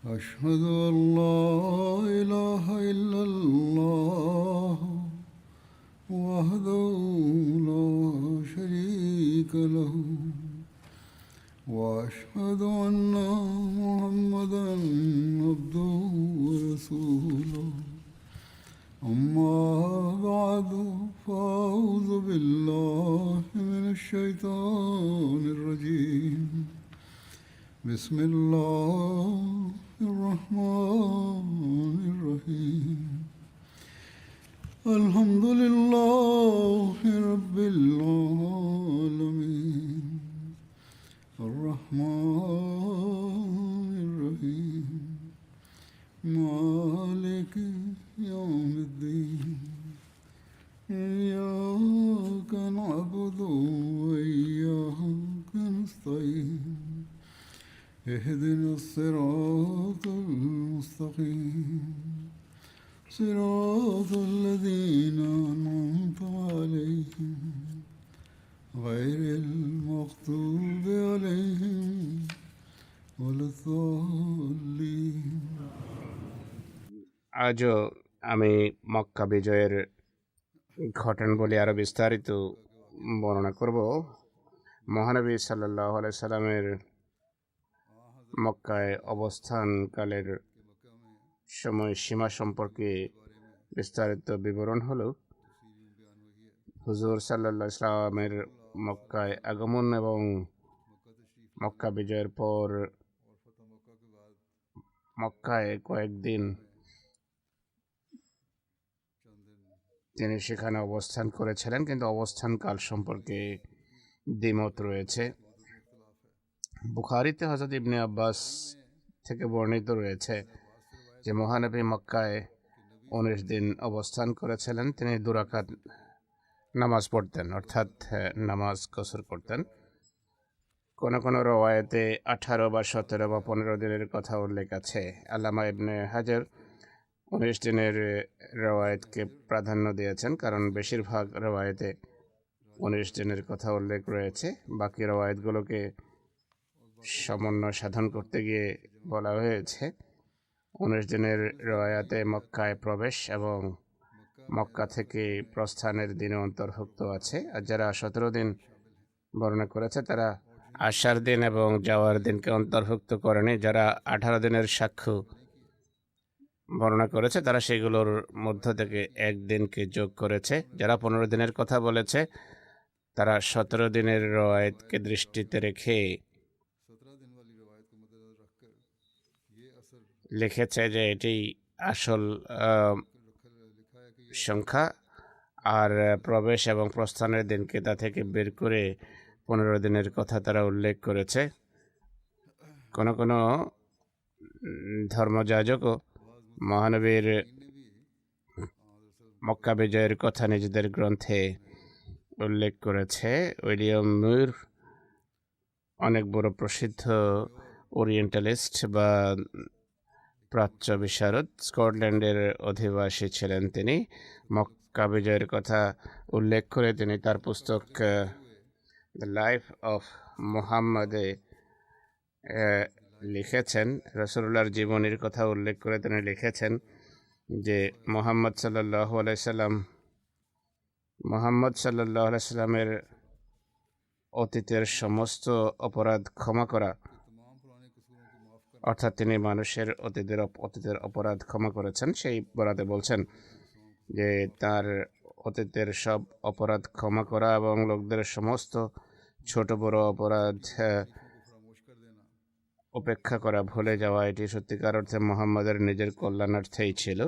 أشهد أن لا إله إلا الله وحده لا شريك له وأشهد أن محمدا عبده ورسوله أما بعد فأعوذ بالله من الشيطان الرجيم بسم الله الرحمن الرحيم الحمد لله رب العالمين الرحمن الرحيم مالك يوم الدين إياك نعبد وإياك نستعين اهدنا الصراط المستقيم صراط الذين أنعمت عليهم غير المغضوب عليهم ولا الضالين আজও আমি মক্কা বিজয়ের ঘটনাবলী আরও বিস্তারিত বর্ণনা করব। মহানবী সাল্লাল্লাহু আলাইহি সাল্লামের মক্কায় অবস্থানকালের সময়সীমা সম্পর্কে বিস্তারিত বিবরণ হলো হুজুর সাল্লাল্লাহু আলাইহি সাল্লামের মক্কায় আগমন এবং মক্কা বিজয়ের পর মক্কায় কয়েকদিন তিনি সেখানে অবস্থান করেছিলেন, কিন্তু অবস্থানকাল সম্পর্কে দ্বিমত রয়েছে। বুখারীতে হযরত ইবনে আব্বাস থেকে বর্ণিত রয়েছে যে মহানবী মক্কায় 19 দিন অবস্থান করেছিলেন। তিনি 2 রাকাত নামাজ পড়তেন, অর্থাৎ নামাজ কসর করতেন। কোনো কোনো রওয়ায়েতে 18 বা 17 বা 15 দিনের কথা উল্লেখ আছে। আল্লামা ইবনে হাজার 19 দিনের রওয়ায়েতকে প্রাধান্য দিয়েছেন, কারণ বেশিরভাগ রওয়ায়েতে 19 দিনের কথা উল্লেখ রয়েছে। বাকি রওয়ায়েতগুলোকে সমন্বয় সাধন করতে গিয়ে বলা হয়েছে 19 দিনের রওয়ায়াতে মক্কায় প্রবেশ এবং মক্কা থেকে প্রস্থানের দিনে অন্তর্ভুক্ত আছে। আর যারা 17 দিন বর্ণনা করেছে তারা আসার দিন এবং যাওয়ার দিনকে অন্তর্ভুক্ত করেনি। যারা 18 দিনের সাক্ষ্য বর্ণনা করেছে তারা সেগুলোর মধ্য থেকে একদিনকে যোগ করেছে। যারা 15 দিনের কথা বলেছে তারা 17 দিনের রওয়ায়াতকে দৃষ্টিতে রেখে লিখেছে যে এটি আসল সংখ্যা, আর প্রবেশ এবং প্রস্থানের দিনকে তা থেকে বের করে 15 দিনের কথা তারা উল্লেখ করেছে। কোনো কোনো ধর্মযাজকও মহানবীর মক্কা বিজয়ের কথা নিজেদের গ্রন্থে উল্লেখ করেছে। উইলিয়াম মুর অনেক বড় প্রসিদ্ধ ওরিয়েন্টালিস্ট বা প্রাচ্য বিশারদ, স্কটল্যান্ডের অধিবাসী ছিলেন। তিনি মক্কা বিজয়ের কথা উল্লেখ করে তিনি তার পুস্তক দ্য লাইফ অফ মুহাম্মদে লিখেছেন, রাসূলুল্লাহর জীবনীর কথা উল্লেখ করে তিনি লিখেছেন যে মুহাম্মদ সাল্লাল্লাহু আলাইহি সাল্লামের অতীতের সমস্ত অপরাধ ক্ষমা করা, অর্থাৎ তিনি মানুষের অতীতের অপরাধ ক্ষমা করেছেন। সেই বরাতে বলছেন যে তার অতীতের সব অপরাধ ক্ষমা করা এবং লোকদের সমস্ত ছোট বড় অপরাধ উপেক্ষা করা, ভুলে যাওয়া, এটি সত্যিকার অর্থে মুহাম্মাদের নিজের কল্যাণার্থেই ছিল।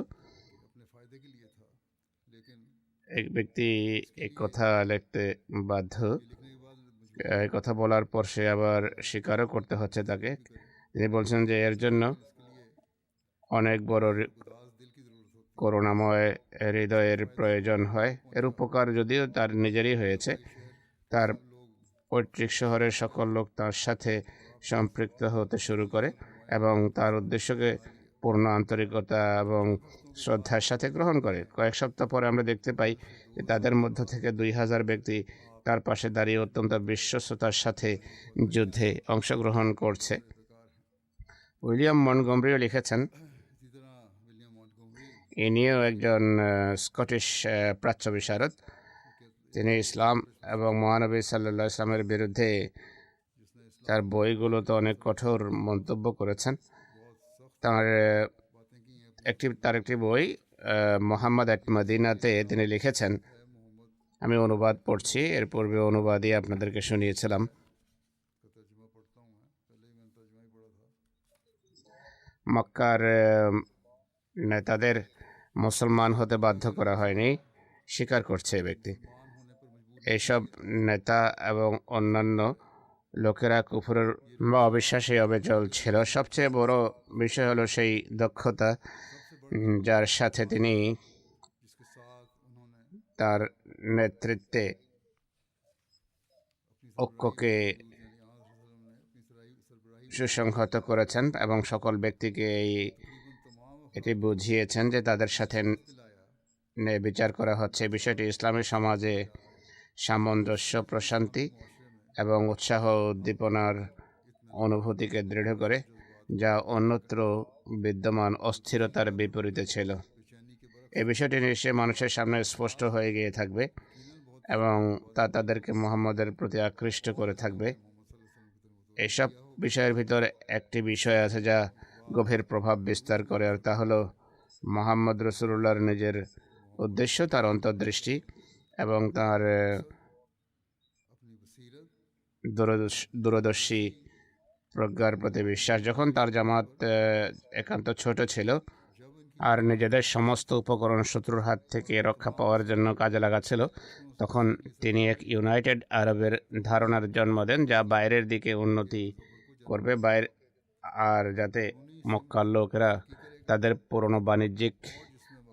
এক ব্যক্তি এই কথা লিখতে বাধ্য, এই কথা বলার পর সে আবার স্বীকারও করতে হচ্ছে তাকে। তিনি বলছেন যে এর জন্য অনেক বড় করুণাময় হৃদয়ের প্রয়োজন হয়। এর উপকার যদিও তার নিজেরই হয়েছে, তার পৈতৃক শহরের সকল লোক তার সাথে সম্পৃক্ত হতে শুরু করে এবং তার উদ্দেশ্যকে পূর্ণ আন্তরিকতা এবং শ্রদ্ধার সাথে গ্রহণ করে। কয়েক সপ্তাহ পরে আমরা দেখতে পাই যে তাদের মধ্য থেকে 2000 ব্যক্তি তার পাশে দাঁড়িয়ে অত্যন্ত বিশ্বস্ততার সাথে যুদ্ধে অংশগ্রহণ করছে। উইলিয়াম মন্টগমরিও লিখেছেন। इसी तरह विलियम मॉन्टगोमरी ইনিও একজন স্কটিশ প্রাচ্য বিশারদ। তিনি ইসলাম এবং মহানবী সাল্লাল্লাহু আলাইহি ইসলামের বিরুদ্ধে जिसने इस्लाम তার বইগুলোতে অনেক কঠোর মন্তব্য করেছেন। बहुत सख्त তার बातें की हैं তার একটি বই মোহাম্মদ এট মদিনাতে তিনি লিখেছেন। मोहम्मद আমি অনুবাদ পড়ছি, এর পূর্বে অনুবাদই আপনাদেরকে শুনিয়েছিলাম। का तर्जुमा पढ़ता हूँ मैं, पहले ही मैंने तर्जुमा ही पढ़ा था। মক্কার নেতাদের মুসলমান হতে বাধ্য করা হয়নি, স্বীকার করছে এই ব্যক্তি। मान होने पर मजबूर এইসব নেতা এবং অন্যান্য লোকেরা কুফরের বা অবিশ্বাসী অবিচল ছিল। সবচেয়ে বড় বিষয় হলো সেই দক্ষতা যার সাথে তিনি जिसके साथ उन्होंने তার নেতৃত্বে अपनी ঐক্যকে यानी ने अपनी सरबराही সুসংহত করেছেন এবং সকল ব্যক্তিকে तमाम এটি বুঝিয়েছেন যে তাদের সাথে दिलाया বিচার করা হচ্ছে। বিষয়টি ইসলামী সমাজে সামঞ্জস্য, প্রশান্তি এবং উৎসাহ উদ্দীপনার অনুভূতিকে দৃঢ় করে, যা অন্যত্র বিদ্যমান অস্থিরতার বিপরীতে ছিল। बेचैनी के बरक এই বিষয়টি নিশ্চয়ই মানুষের সামনে স্পষ্ট হয়ে গিয়ে থাকবে এবং তা তাদেরকে মুহাম্মদের প্রতি আকৃষ্ট করে থাকবে। এইসব বিষয়ের ভিতর একটি বিষয় আছে যা গভীর প্রভাব বিস্তার করে, আর তা হলো মুহাম্মদ রাসূলুল্লাহর নিজের উদ্দেশ্য, তার অন্তর্দৃষ্টি এবং তার अपनी बसीरत দূরদর্শী প্রজ্ঞার প্রতি বিশ্বাস। যখন তার জামাত একান্ত ছোট ছিল আর নিজেদের সমস্ত উপকরণ শত্রুর হাত থেকে রক্ষা পাওয়ার জন্য কাজে লাগাচ্ছিল, তখন তিনি এক ইউনাইটেড আরবের ধারণার জন্ম দেন, যা বাইরের দিকে উন্নতি করবে আর যাতে মক্কার লোকেরা তাদের পুরনো বাণিজ্যিক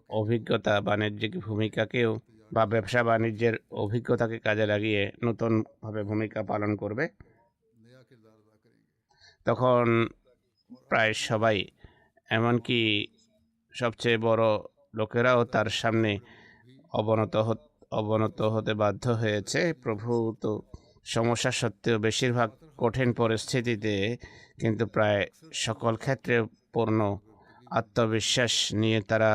অভিজ্ঞতা, বাণিজ্যিক ভূমিকাকেও বা ব্যবসা বাণিজ্যের অভিজ্ঞতাকে কাজে লাগিয়ে নতুনভাবে ভূমিকা পালন করবে। नया किरदार अदा करेंगे। তখন প্রায় সবাই, এমনকি সবচেয়ে বড় লোকেরাও তার সামনে অবনত হতে বাধ্য হয়েছে। প্রভু তো সমস্যা সত্ত্বেও বেশিরভাগ কঠিন পরিস্থিতিতে কিন্তু প্রায় সকল ক্ষেত্রে পূর্ণ আত্মবিশ্বাস নিয়ে তারা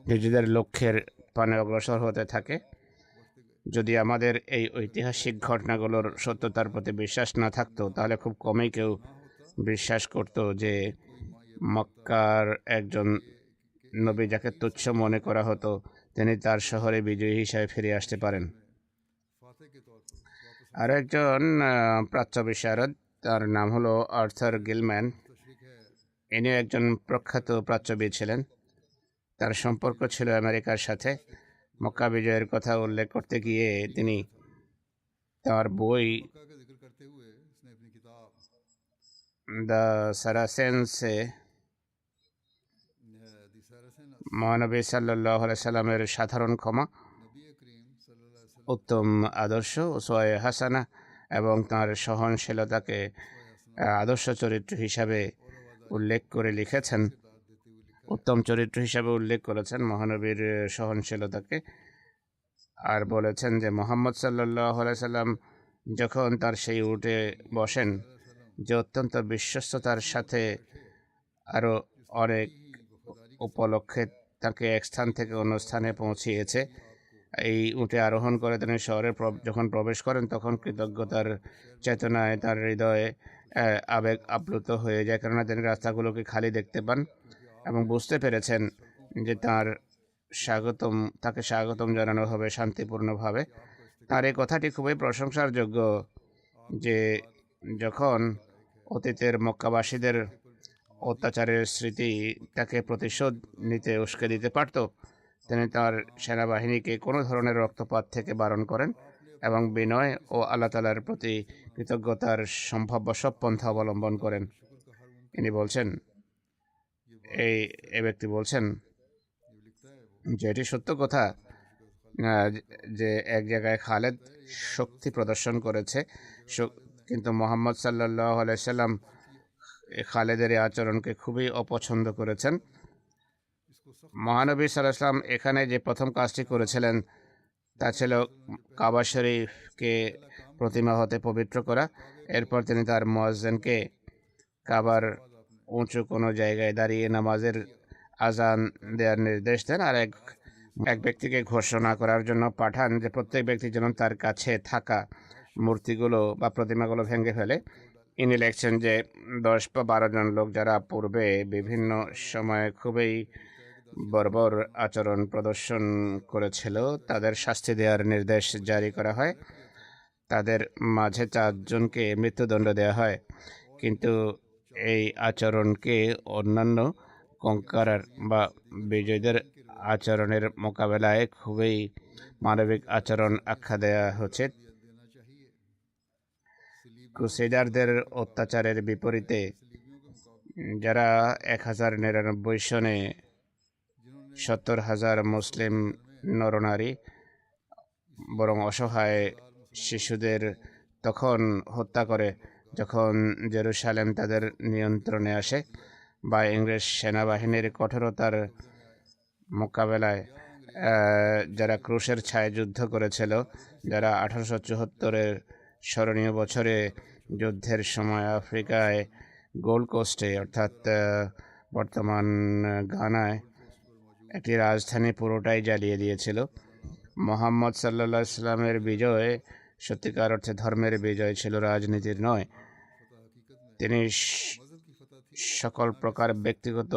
নিজেদের লক্ষ্যের পানে অগ্রসর হতে থাকে। যদি আমাদের এই ঐতিহাসিক ঘটনাগুলোর সত্যতার প্রতি বিশ্বাস না থাকতো, তাহলে খুব কমই কেউ বিশ্বাস করত যে মক্কার একজন নবী, যাকে তুচ্ছ মনে করা হতো, তিনি তার শহরে বিজয়ী হিসাবে ফিরে আসতে পারেন। फातह के तौर पर वापस আর একজন প্রাচ্য বিশারদ, তার নাম হলো আর্থার গিলম্যান। तशरीक है ইনি একজন প্রখ্যাত প্রাচ্যবিদ ছিলেন। তার সম্পর্ক ছিল আমেরিকার সাথে। মক্কা বিজয়ের কথা উল্লেখ করতে গিয়ে তিনি তার বই मक्का का जिक्र करते हुए उसने अपनी किताब দ্য সারাসেন্সে दी सारसन মহানবী সাল্লাল্লাহু আলাইহি সাল্লামের সাধারণ ক্ষমা, नबी करीम सल्लल्लाहु अलैहि वसल्लम উত্তম আদর্শ, উসওয়ায়ে হাসানা এবং তাঁর সহনশীলতাকে আদর্শ চরিত্র হিসাবে উল্লেখ করে লিখেছেন। देते हुए लिखा উত্তম চরিত্র হিসাবে উল্লেখ করেছেন মহানবীর সহনশীলতাকে, আর বলেছেন যে মোহাম্মদ সাল্লাল্লাহু আলাইহি সাল্লাম যখন তার সেই উটে বসেন, যে অত্যন্ত বিশ্বস্ততার সাথে আরও অনেক উপলক্ষে তাকে এক স্থান থেকে অন্য স্থানে পৌঁছিয়েছে। এই উটে আরোহণ করে তিনি শহরে যখন প্রবেশ করেন, তখন কৃতজ্ঞতার চেতনায় তার হৃদয়ে আবেগ আপ্লুত হয়ে যায়, কেননা তিনি রাস্তাগুলোকে খালি দেখতে পান এবং বুঝতে পেরেছেন যে তাকে স্বাগতম জানানো হবে শান্তিপূর্ণভাবে। তার এই কথাটি খুবই প্রশংসার যোগ্য যে যখন অতীতের মক্কাবাসীদের অত্যাচারের স্মৃতি তাকে প্রতিশোধ নিতে উস্কে দিতে পারত, তিনি তার সেনাবাহিনীকে কোনো ধরনের রক্তপাত থেকে বারণ করেন এবং বিনয় ও আল্লাহ তাআলার প্রতি কৃতজ্ঞতার সম্ভাব্য সব পন্থা অবলম্বন করেন। ইনি বলছেন, এই ব্যক্তি বলছেন যে এটি সত্য কথা যে এক জায়গায় খালেদ শক্তি প্রদর্শন করেছে, কিন্তু মোহাম্মদ সাল্লাল্লাহু আলাইহি সাল্লাম খালেদের এই আচরণকে খুবই অপছন্দ করেছেন। মহানবী সাল্লাল্লাহু আলাইহি সাল্লাম এখানে যে প্রথম কাজটি করেছিলেন তা ছিল কাবা শরীফকে প্রতিমা হতে পবিত্র করা। এরপর তিনি তার মুয়াজ্জিনকে কাবার উঁচু কোনো জায়গায় দাঁড়িয়ে নামাজের আজান দেওয়ার নির্দেশ দেন, আর এক ব্যক্তিকে ঘোষণা করার জন্য পাঠান যে প্রত্যেক ব্যক্তি যেন তার কাছে থাকা মূর্তিগুলো বা প্রতিমাগুলো ভেঙে ফেলে। ইনি লিখছেন যে 10 বা 12 জন লোক যারা পূর্বে বিভিন্ন সময়ে খুবই বর্বর আচরণ প্রদর্শন করেছিল তাদের শাস্তি দেওয়ার নির্দেশ জারি করা হয়। তাদের মাঝে 4 জনকে মৃত্যুদণ্ড দেওয়া হয়, কিন্তু এই আচরণকে অন্যান্য কঙ্কারার বা বিজয়ীদের আচরণের মোকাবেলায় খুবই মানবিক আচরণ আখ্যা দেওয়া হচ্ছে। ক্রুসেডারদের অত্যাচারের বিপরীতে যারা 1099 সনে 70,000 মুসলিম নরনারী বরং অসহায় শিশুদের তখন হত্যা করে যখন জেরুসালেম তাদের নিয়ন্ত্রণে আসে, বা ইংরেজ সেনাবাহিনীর কঠোরতার মোকাবেলায় যারা ক্রুশের ছায় যুদ্ধ করেছিল, যারা 1874-এর স্মরণীয় বছরে যুদ্ধের সময় আফ্রিকায় গোল্ড কোস্টে অর্থাৎ বর্তমান গানায় একটি রাজধানী পুরোটাই জ্বালিয়ে দিয়েছিল। মোহাম্মদ সাল্লাল্লাহু আলাইহি সাল্লামের বিজয় সত্যিকার অর্থে ধর্মের বিজয় ছিল, রাজনীতির নয়। তিনি সকল প্রকার ব্যক্তিগত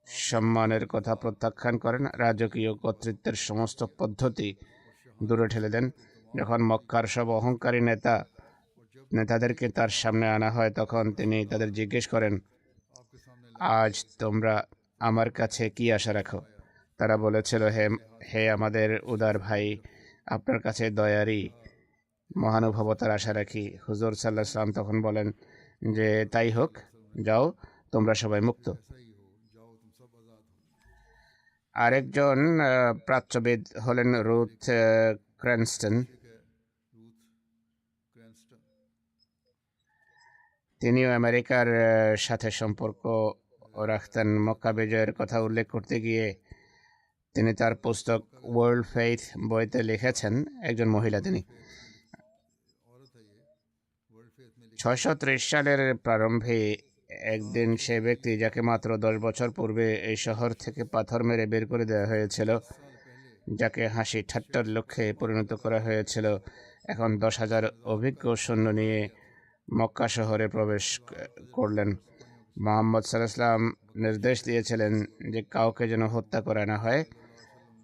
সম্মানের কথা প্রত্যাখ্যান করেন, রাজকীয় কর্তৃত্বের সমস্ত পদ্ধতি দূরে ঠেলে দেন। যখন মক্কার সব অহংকারী নেতাদেরকে তার সামনে আনা হয়, তখন তিনি তাদের জিজ্ঞেস করেন, আজ তোমরা আমার কাছে কি আশা রাখো? তারা বলেছিল, হে আমাদের উদার ভাই, আপনার কাছে দয়ারই মহানুভবতার আশা রাখি। হুজুর সাল্লাল্লাহু আলাইহি ওয়াসাল্লাম তখন বলেন যে তাই হোক, যাও, তোমরা সবাই মুক্ত। আরেকজন প্রাচ্যবিদ হলেন রুথ ক্র্যানস্টন। তিনিও আমেরিকার সাথে সম্পর্ক রাখতেন। মক্কা বিজয়ের কথা উল্লেখ করতে গিয়ে তিনি তার পুস্তক ওয়ার্ল্ড ফেইথ বইতে লিখেছেন, একজন মহিলা তিনি, 630 সালের প্রারম্ভে একদিন সে ব্যক্তি যাকে মাত্র 10 বছর পূর্বে এই শহর থেকে পাথর মেরে বের করে দেওয়া হয়েছিল, যাকে হাসি ঠাট্টার লক্ষ্যে পরিণত করা হয়েছিল, এখন 10,000 অভিজ্ঞ সৈন্য নিয়ে মক্কা শহরে প্রবেশ করলেন। মুহাম্মদ সাল্লাল্লাহু আলাইহি ওয়াসাল্লাম নির্দেশ দিয়েছিলেন যে কাউকে যেন হত্যা করা না হয়,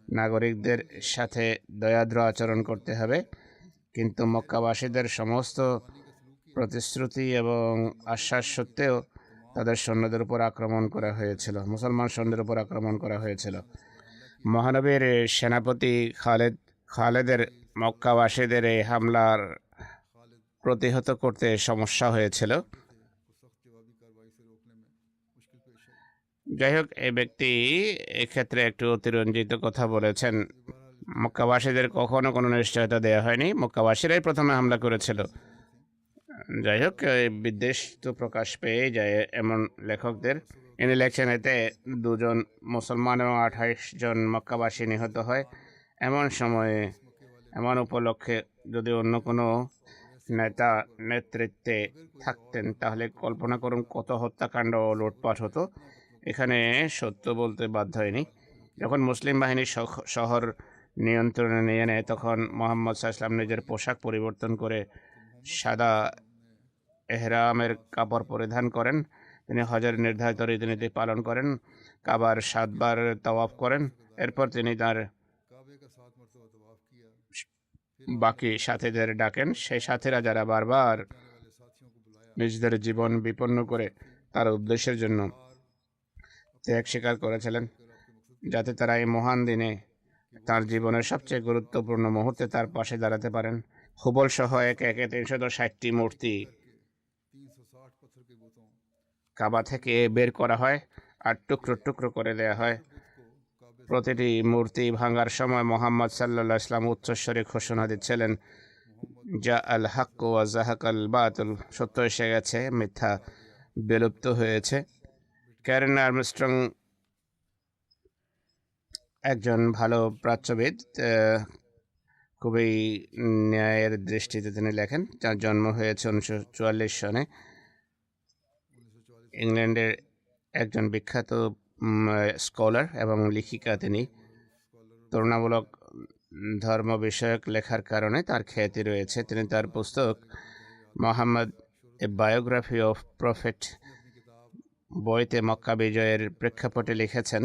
নাগরিকদের সাথে দয়াদ্র আচরণ করতে হবে। কিন্তু মক্কাবাসীদের সমস্ত প্রতিশ্রুতি এবং আশ্বাস সত্ত্বেও তাদের সৈন্যদের উপর আক্রমণ করা হয়েছিল, মুসলমান সৈন্যদের উপর আক্রমণ করা হয়েছিল। মহানবীর সেনাপতি খালেদের মক্কাবাসীদের এই হামলার প্রতিহত করতে সমস্যা হয়েছিল। যাই হোক, এই ব্যক্তি এক্ষেত্রে একটু অতিরঞ্জিত কথা বলেছেন। মক্কাবাসীদের কখনো কোনো নিশ্চয়তা দেওয়া হয়নি, মক্কাবাসীরাই প্রথমে হামলা করেছিল। যাই হোক, বিদ্বেষ তো প্রকাশ পেয়ে যায় এমন লেখকদের। ইনি লেখছেন, এতে 2 জন মুসলমান এবং 28 জন মক্কাবাসী নিহত হয়। এমন সময়ে, এমন উপলক্ষে যদি অন্য কোনো নেতা নেতৃত্বে থাকতেন, তাহলে কল্পনা করুন কত হত্যাকাণ্ড ও লুটপাট হতো। এখানে সত্য বলতে বাধ্য হয়নি। যখন মুসলিম বাহিনী শহর নিয়ন্ত্রণে নিয়ে নেয়, তখন মুহাম্মদ সাল্লাল্লাহু আলাইহি ওয়াসাল্লাম নিজের পোশাক পরিবর্তন করে সাদা এহরামের কাপড় পরিধান করেন। তিনি হজের নির্ধারিত রীতিনীতি পালন করেন, কাবার 7 বার তাওয়াফ করেন। এরপর তিনি তার বাকি সাথীদের ডাকেন। সেই সাথীরা যারা বারবার নিজেদের জীবন বিপন্ন করে তার উদ্দেশ্যের জন্য ত্যাগ স্বীকার করেছিলেন, যাতে তারা এই মহান দিনে তার জীবনের সবচেয়ে গুরুত্বপূর্ণ মুহূর্তে তার পাশে দাঁড়াতে পারেন। হুবল সহ একে 360টি মূর্তি কাবা থেকে বের করা হয় আর টুকরো টুকরো করে দেওয়া হয়। প্রতিটি মূর্তি ভাঙার সময় মুহাম্মদ সাল্লাল্লাহু আলাইহি ওয়াসাল্লাম উচ্চস্বরে ঘোষণা দিচ্ছিলেন, যা আল হক ওয়া জাহাকাল বাতিল, সত্য এসে গেছে, মিথ্যা বিলুপ্ত হয়েছে। ক্যারেন আর্মস্ট্রং একজন ভালো প্রাচ্যবিদ, খুবই ন্যায়ের দৃষ্টিতে তিনি লেখেন। যার জন্ম হয়েছে 1944 সনে। ইংল্যান্ডের একজন বিখ্যাত স্কলার এবং লেখিকা। তিনি তুলনামূলক ধর্ম বিষয়ক লেখার কারণে তার খ্যাতি রয়েছে। তিনি তার পুস্তক Mohammad a biography of prophet বইতে মক্কা বিজয়ের প্রেক্ষাপটে লিখেছেন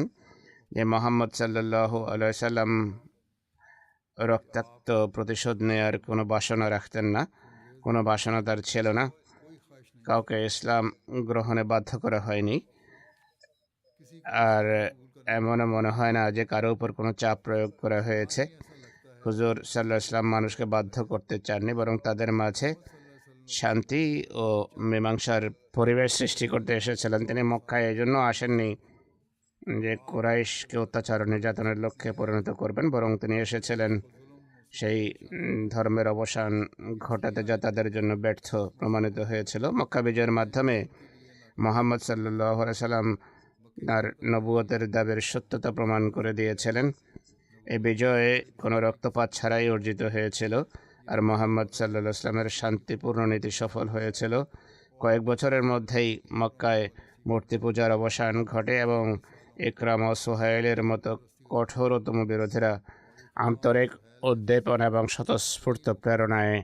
যে মোহাম্মদ সাল্লাল্লাহু আলাইহি সাল্লাম রক্তাক্ত প্রতিশোধ নেয়ার কোনো বাসনা রাখতেন না, কোনো বাসনা তার ছিল না। কাউকে ইসলাম গ্রহণে বাধ্য করা হয়নি, আর এমনও মনে হয় না যে কারো উপর কোনো চাপ প্রয়োগ করা হয়েছে। হুজুর সাল্লাল্লাহু আলাইহি সাল্লাম মানুষকে বাধ্য করতে চাননি, বরং তাদের মাঝে শান্তি ও মীমাংসার পরিবেশ সৃষ্টি করতে এসেছিলেন। তিনি মক্কায় এই জন্য আসেননি যে কুরাইশকে অত্যাচার ও নির্যাতনের লক্ষ্যে পরিণত করবেন, বরং তিনি এসেছিলেন সেই ধর্মের অবসান ঘটাতে, যা তাদের জন্য ব্যর্থ প্রমাণিত হয়েছিল। মক্কা বিজয়ের মাধ্যমে মুহাম্মদ সাল্লাল্লাহু আলাইহি সাল্লাম তার নবুয়তের দাবির সত্যতা প্রমাণ করে দিয়েছিলেন। এই বিজয়ে কোনো রক্তপাত ছাড়াই অর্জিত হয়েছিল, আর মুহাম্মদ সাল্লাল্লাহু আলাইহি সাল্লামের শান্তিপূর্ণ নীতি সফল হয়েছিল। কয়েক বছরের মধ্যেই মক্কায় মূর্তি পূজার অবসান ঘটে এবং ইকরাম ও সুহাইলের মতো কঠোরতম বিরোধীরা আন্তরিক উদ্দীপনা এবং স্বতঃস্ফূর্ত প্রেরণায়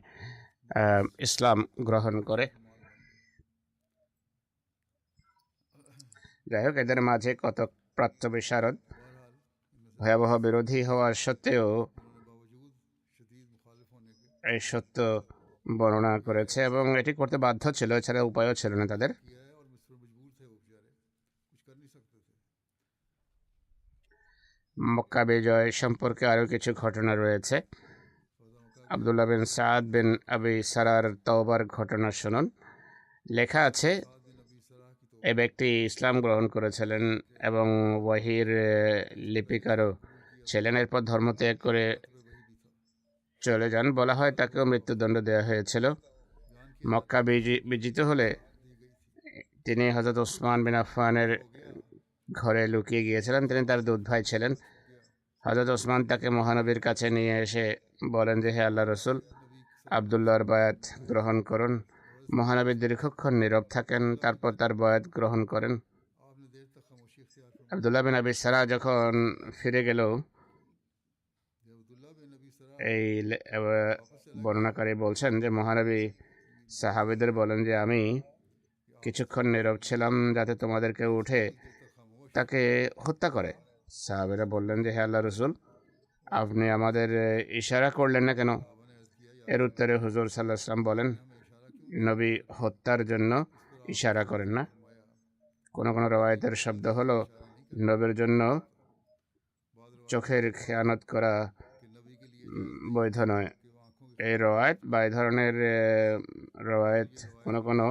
ইসলাম গ্রহণ করে। যাই হোক, এদের মাঝে কত প্রাচ্য বিশারদ ভয়াবহ বিরোধী হওয়ার সত্ত্বেও এই সত্য বর্ণনা করেছে এবং এটি করতে বাধ্য ছিল, এছাড়া উপায়ও ছিল না তাদের। মক্কা বিজয় সম্পর্কে আরও কিছু ঘটনা রয়েছে। আবদুল্লাহ বিন সাদ বিন আবি সারার তওবার ঘটনা শুনুন। লেখা আছে, এই ব্যক্তি ইসলাম গ্রহণ করেছিলেন এবং ওয়াহির লিপিকারও ছিলেন। এরপর ধর্মত্যাগ করে চলে যান। বলা হয় তাকেও মৃত্যুদণ্ড দেওয়া হয়েছিল। মক্কা বিজিত হলে তিনি হযরত ওসমান বিন আফফানের ঘরে লুকিয়ে গিয়েছিলেন। তিনি তার দুধ ভাই ছিলেন। হযরত ওসমান তাকে মহানবীর কাছে নিয়ে এসে বলেন যে, হে আল্লাহ রসুল, আবদুল্লাহর বায়াত গ্রহণ করুন। মহানবী দীর্ঘক্ষণ নীরব থাকেন, তারপর তার বায়াত গ্রহণ করেন। আবদুল্লাহ বিন আবি সারা যখন ফিরে গেল, এই বর্ণনাকারী বলছেন যে মহানবী সাহাবীদের বলেন যে আমি কিছুক্ষণ নীরব ছিলাম যাতে তোমাদেরকে উঠে তাকে হত্যা করে। সাহাবীরা বললেন যে, হে আল্লাহ রসুল, আপনি আমাদের ইশারা করলেন না কেন? এর উত্তরে হুজুর সাল্লাল্লাহু আলাইহি ওয়াসাল্লাম বলেন, নবী হত্যার জন্য ইশারা করেন না। কোন কোন রওয়ায়াতের শব্দ হলো নবীর জন্য চোখের খেয়ানত করা বৈধ নয়। এই রওয়ায়াত বা এই ধরনের রওয়ায়াত কোনো কোনো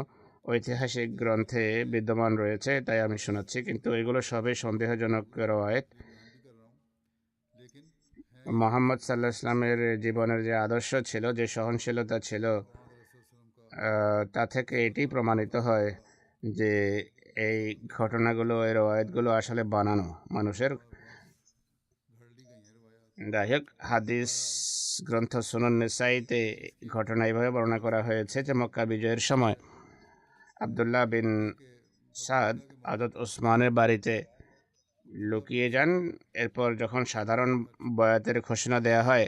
ঐতিহাসিক গ্রন্থে বিদ্যমান রয়েছে, তাই আমি শোনাচ্ছি, কিন্তু এগুলো সবই সন্দেহজনক রওয়ায়াত। মুহাম্মদ সাল্লাল্লাহু আলাইহি ওয়াসাল্লামের জীবনের যে আদর্শ ছিল, যে সহনশীলতা ছিল, তা থেকে এটি প্রমাণিত হয় যে এই ঘটনাগুলো, এই রওয়ায়াতগুলো আসলে বানানো মানুষের। যাই হোক, হাদিস গ্রন্থ সুনান নিসাইতে ঘটনা এইভাবে বর্ণনা করা হয়েছে যে মক্কা বিজয়ের সময় আবদুল্লাহ বিন সাদ হযরত ওসমানের বাড়িতে লুকিয়ে যান। এরপর যখন সাধারণ বয়াতের ঘোষণা দেয়া হয়,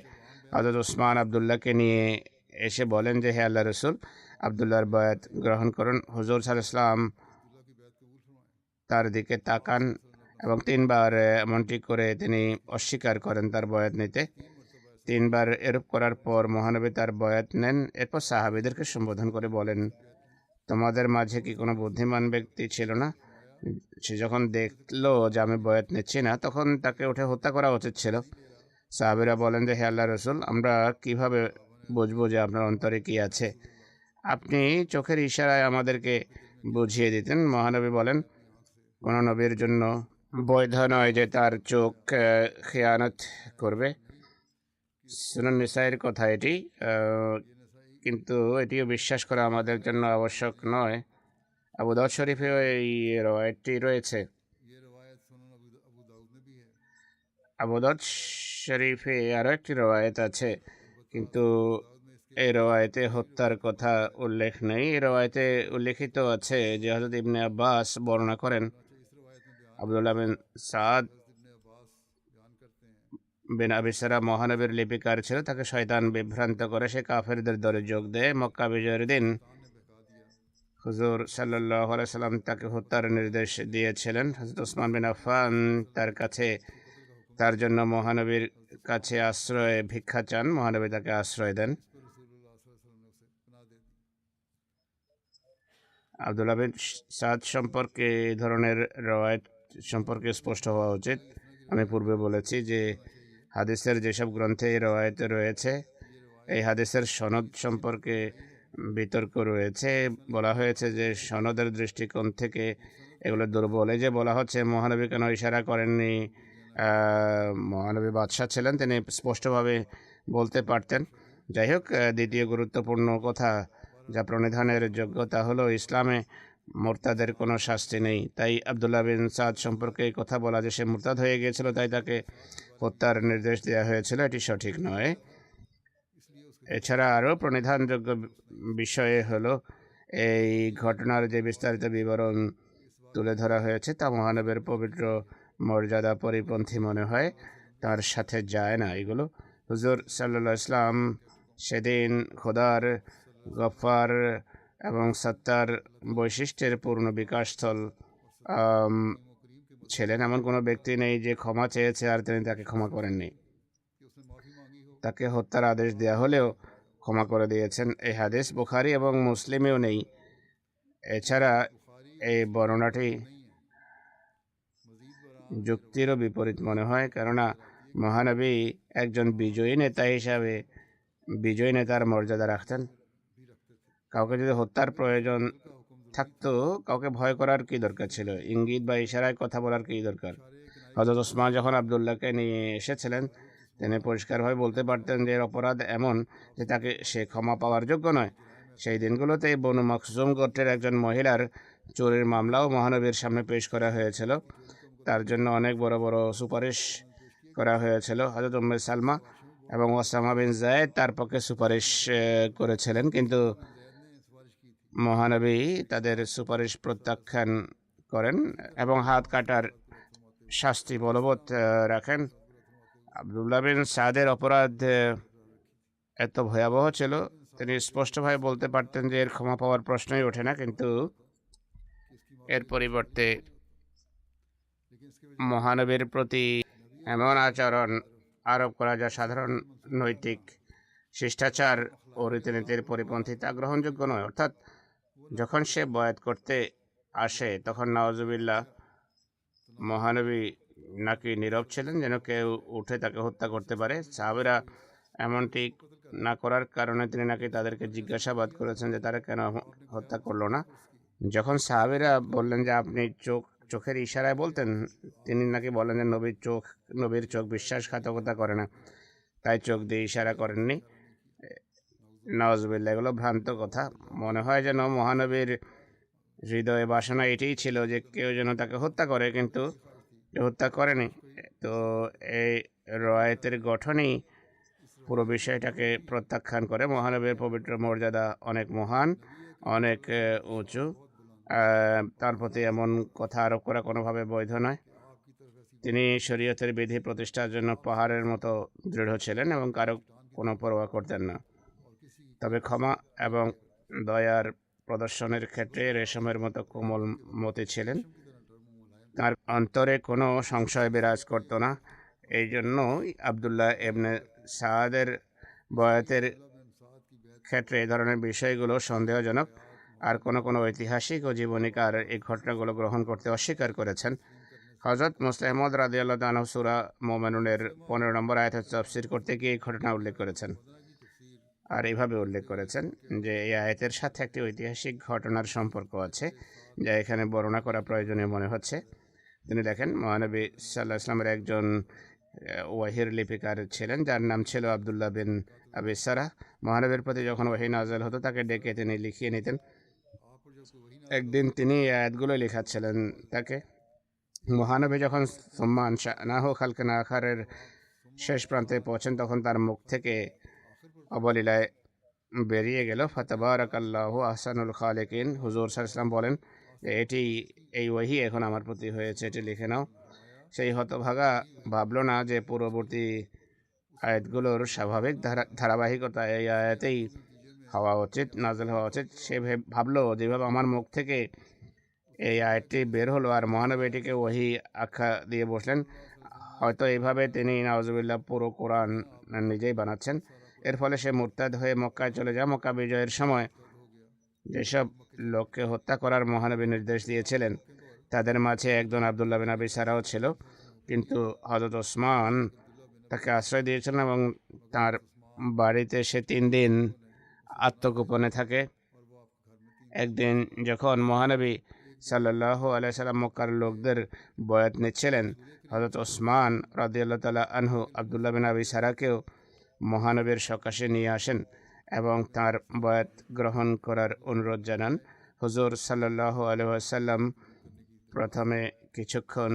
হযরত ওসমান আবদুল্লাহকে নিয়ে এসে বলেন যে, হে আল্লাহ রসুল, আবদুল্লাহর বয়াত গ্রহণ করুন। হুজুর সাল্লাল্লাহু আলাইহি ওয়াসাল্লাম তার দিকে তাকান এবং 3 বার এমনটি করে তিনি অস্বীকার করেন তার বয়াত নিতে। 3 বার এরূপ করার পর মহানবী তার বয়াত নেন। এরপর সাহাবীদেরকে সম্বোধন করে বলেন, তোমাদের মাঝে কি কোনো বুদ্ধিমান ব্যক্তি ছিল না? সে যখন দেখলো যে আমি বয়াত নিচ্ছি না, তখন তাকে উঠে হত্যা করা উচিত ছিল। সাহাবীরা বলেন যে, হে আল্লাহ রসুল, আমরা কিভাবে বুঝবো যে আপনার অন্তরে কি আছে? আপনি চোখের ইশারায় আমাদেরকে বুঝিয়ে দিতেন। মহানবী বলেন, কোনো নবীর জন্য বৈধ নয় যে তার চোখ খেয়ানত করবে। সুনান নিসাইয়ের কথা এটি, কিন্তু এটিও বিশ্বাস করা আমাদের জন্য আবশ্যক নয়। আবু দাউদ শরীফেও এই রওয়ায়াতটি রয়েছে। আবু দাউদ শরীফে আরও একটি রওয়ায়াত আছে, কিন্তু এই রওয়ায়তে হত্যার কথা উল্লেখ নেই। এই রওয়ায়তে উল্লেখিত আছে যে হযরত ইবনে আব্বাস বর্ণনা করেন আব্দুল্লাহ বিন সাদ বিন আবি সারা মহানবীর লিপিকার ছিল, তাকে শয়তান বিভ্রান্ত করে সে কাফেরদের দলে যোগ দেয়। মক্কা বিজয়ের দিন হুজুর সাল্লাল্লাহু আলাইহি সাল্লাম তাকে হত্যার নির্দেশ দিয়েছিলেন। হযরত ওসমান বিন আফফান তার জন্য মহানবীর কাছে আশ্রয় ভিক্ষা চান, মহানবী তাকে আশ্রয় দেন। আব্দুল্লাহ বিন সাদ সম্পর্কে এই ধরনের রওয়ায়াত সম্পর্কে স্পষ্ট হওয়া উচিত। আমি পূর্বে বলেছি যে হাদিসের যেসব গ্রন্থে এই রওয়ায়াত রয়েছে, এই হাদিসের সনদ সম্পর্কে বিতর্ক রয়েছে। বলা হয়েছে যে সনদের দৃষ্টিকোণ থেকে এগুলো দুর্বল। এই যে বলা হচ্ছে মহানবী কেন ইশারা করেননি, মহানবী বাদশাহ ছিলেন, তিনি স্পষ্টভাবে বলতে পারতেন। যাই হোক, দ্বিতীয় গুরুত্বপূর্ণ কথা যা প্রণিধানের যোগ্যতা হলো ইসলামে মুরতাদের কোনো শাস্তি নেই। তাই আব্দুল্লাহ বিন সাদ সম্পর্কে এই কথা বলা যে সে মুরতাদ হয়ে গিয়েছিল তাই তাকে হত্যার নির্দেশ দেওয়া হয়েছিল, এটি সঠিক নয়। এছাড়া আরও প্রণিধানযোগ্য বিষয়ে হলো এই ঘটনার যে বিস্তারিত বিবরণ তুলে ধরা হয়েছে তা মহানবীর পবিত্র মর্যাদা পরিপন্থী মনে হয়, তার সাথে যায় না এগুলো। হুজুর সাল্লাল্লাহু আলাইহি ওয়াসাল্লাম সেদিন খোদার গফফার এবং সত্তার বৈশিষ্ট্যের পূর্ণ বিকাশস্থল ছিলেন। এমন কোনো ব্যক্তি নেই যে ক্ষমা চেয়েছে আর তিনি তাকে ক্ষমা করেননি। তাকে হত্যার আদেশ দেওয়া হলেও ক্ষমা করে দিয়েছেন। এই হাদিস বুখারী এবং মুসলিমেও নেই। এছাড়া এই বর্ণনাটি যুক্তিরও বিপরীত মনে হয়, কেননা মহানবী একজন বিজয়ী নেতা হিসাবে বিজয়ী নেতার মর্যাদা রাখতেন। কাউকে যদি হত্যার প্রয়োজন থাকতো, কাউকে ভয় করার কি দরকার ছিল? ইঙ্গিত বা ইশারায় কথা বলার কি দরকার? হযরত ওসমান যখন আবদুল্লাহকে নিয়ে এসেছিলেন, তিনি পরিষ্কারভাবে বলতে পারতেন যে এর অপরাধ এমন যে তাকে সে ক্ষমা পাওয়ার যোগ্য নয়। সেই দিনগুলোতে বনু মখজুম গোত্রের একজন মহিলার চুরির মামলাও মহানবীর সামনে পেশ করা হয়েছিল। তার জন্য অনেক বড় বড় সুপারিশ করা হয়েছিল। হযরত উম্মে সালমা এবং ওসামা বিন যায়েদ তার পক্ষে সুপারিশ করেছিলেন, কিন্তু মহানবী তাদের সুপারিশ প্রত্যাখ্যান করেন এবং হাত কাটার শাস্তি বলবৎ রাখেন। আব্দুল্লাহ বিন সাদের অপরাধ এত ভয়াবহ ছিল, তিনি স্পষ্টভাবে বলতে পারতেন যে এর ক্ষমা পাওয়ার প্রশ্নই ওঠে না, কিন্তু এর পরিবর্তে মহানবীর প্রতি এমন আচরণ আরোপ করা যা সাধারণ নৈতিক শিষ্টাচার ও রীতিনীতির পরিপন্থী তা গ্রহণযোগ্য নয়। অর্থাৎ যখন সে বয়াত করতে আসে তখন নাউজুবিল্লাহ মহানবী নাকি নীরব ছিলেন, যেন কেউ উঠে তাকে হত্যা করতে পারে। সাহাবীরা এমনটি না করার কারণে তিনি নাকি তাদেরকে জিজ্ঞাসাবাদ করেছেন যে তারা কেন হত্যা করলো না। যখন সাহাবীরা বললেন যে আপনি চোখের ইশারায় বলতেন, তিনি নাকি বলেন যে নবীর চোখ বিশ্বাসঘাতকতা করে না, তাই চোখ দিয়ে ইশারা করেননি। নাউজুবিল্লাহ, এগুলো ভ্রান্ত কথা। মনে হয় যেন মহানবীর হৃদয়ে বাসনা এটিই ছিল যে কেউ যেন তাকে হত্যা করে, কিন্তু হত্যা করেনি। তো এই রওয়ায়াতের গঠনই পুরো বিষয়টাকে প্রত্যাখ্যান করে। মহানবীর পবিত্র মর্যাদা অনেক মহান, অনেক উঁচু, তার প্রতি এমন কথা আরোপ করা কোনোভাবে বৈধ নয়। তিনি শরীয়তের বিধি প্রতিষ্ঠার জন্য পাহাড়ের মতো দৃঢ় ছিলেন এবং কারো কোনো পরোয়া করতেন না। তবে ক্ষমা এবং দয়ার প্রদর্শনের ক্ষেত্রে রেশমের মতো কোমল মতি ছিলেন। তার অন্তরে কোনো সংশয় বিরাজ করত না। এই জন্য আব্দুল্লাহ ইবনে সাদের বয়াতের ক্ষেত্রে এই ধরনের বিষয়গুলো সন্দেহজনক। আর কোনো ঐতিহাসিক ও জীবনীকার এই ঘটনাগুলো গ্রহণ করতে অস্বীকার করেছেন। হযরত মুসলিম মাউদ রাদিয়াল্লাহু তাআলা সূরা মুমিনুনের 15 নম্বর আয়াতের তাফসীর করতে গিয়ে এই ঘটনা উল্লেখ করেছেন, আর এইভাবে উল্লেখ করেছেন যে এই আয়াতের সাথে একটি ঐতিহাসিক ঘটনার সম্পর্ক আছে যা এখানে বর্ণনা করা প্রয়োজনীয় মনে হচ্ছে। তিনি দেখেন, মহানবী সাল্লাল্লাহু আলাইহি ওয়াসাল্লামের একজন ওয়াহির লিপিকার ছিলেন যার নাম ছিল আব্দুল্লাহ বিন আবি সারা। মহানবীর প্রতি যখন ওয়াহি নাযিল হতো তাকে ডেকে তিনি লিখিয়ে নিতেন। একদিন তিনি এই আয়াতগুলো লেখাচ্ছিলেন তাকে। মহানবী যখন সুম্মা আনশানাহু খালকান আখারের শেষ প্রান্তে পৌঁছেন তখন তার মুখ থেকে অবলীলায় বেরিয়ে গেল। ফাতাবারাকাল্লাহু আহসানুল খালিকিন। হুজুর সাল্লাল্লাহু আলাইহি ওয়াসাল্লাম বলেন যে এই ওহী এখন আমার প্রতি হয়েছে, এটি লিখে নাও। সেই হতভাগা ভাবল না যে পূর্ববর্তী আয়াতগুলোর স্বাভাবিক ধারাবাহিকতা এই আয়াতেই হওয়া উচিত, নাযিল হওয়া উচিত। সে ভাবলো যেভাবে আমার মুখ থেকে এই আয়াতটি বের হলো আর মহানবী এটিকে ওহী আখ্যা দিয়ে বসলেন, হয়তো এইভাবে তিনি নাউজুবিল্লাহ পুরো কোরআন নিজেই বানাচ্ছেন। এর ফলে সে মুরতাদ হয়ে মক্কায় চলে যায়। মক্কা বিজয়ের সময় যেসব লোককে হত্যা করার মহানবী নির্দেশ দিয়েছিলেন তাদের মাঝে একজন আব্দুল্লাহ বিন আবি সারাও ছিল, কিন্তু হযরত ওসমান তাকে আশ্রয় দিয়েছিলেন এবং তার বাড়িতে সে 3 দিন আত্মগোপনে থাকে। একদিন যখন মহানবী সাল্লাল্লাহু আলাইহি সাল্লাম মক্কার লোকদের বয়াত নিচ্ছিলেন, হযরত ওসমান রাদিয়াল্লাহু তাআলা আনহু আব্দুল্লাহ বিন আবি সারাকেও মহানবীর সকাশে নিয়ে আসেন এবং তার বয়াত গ্রহণ করার অনুরোধ জানান। হুজুর সাল্লাল্লাহু আলাইহি ওয়াসাল্লাম প্রথমে কিছুক্ষণ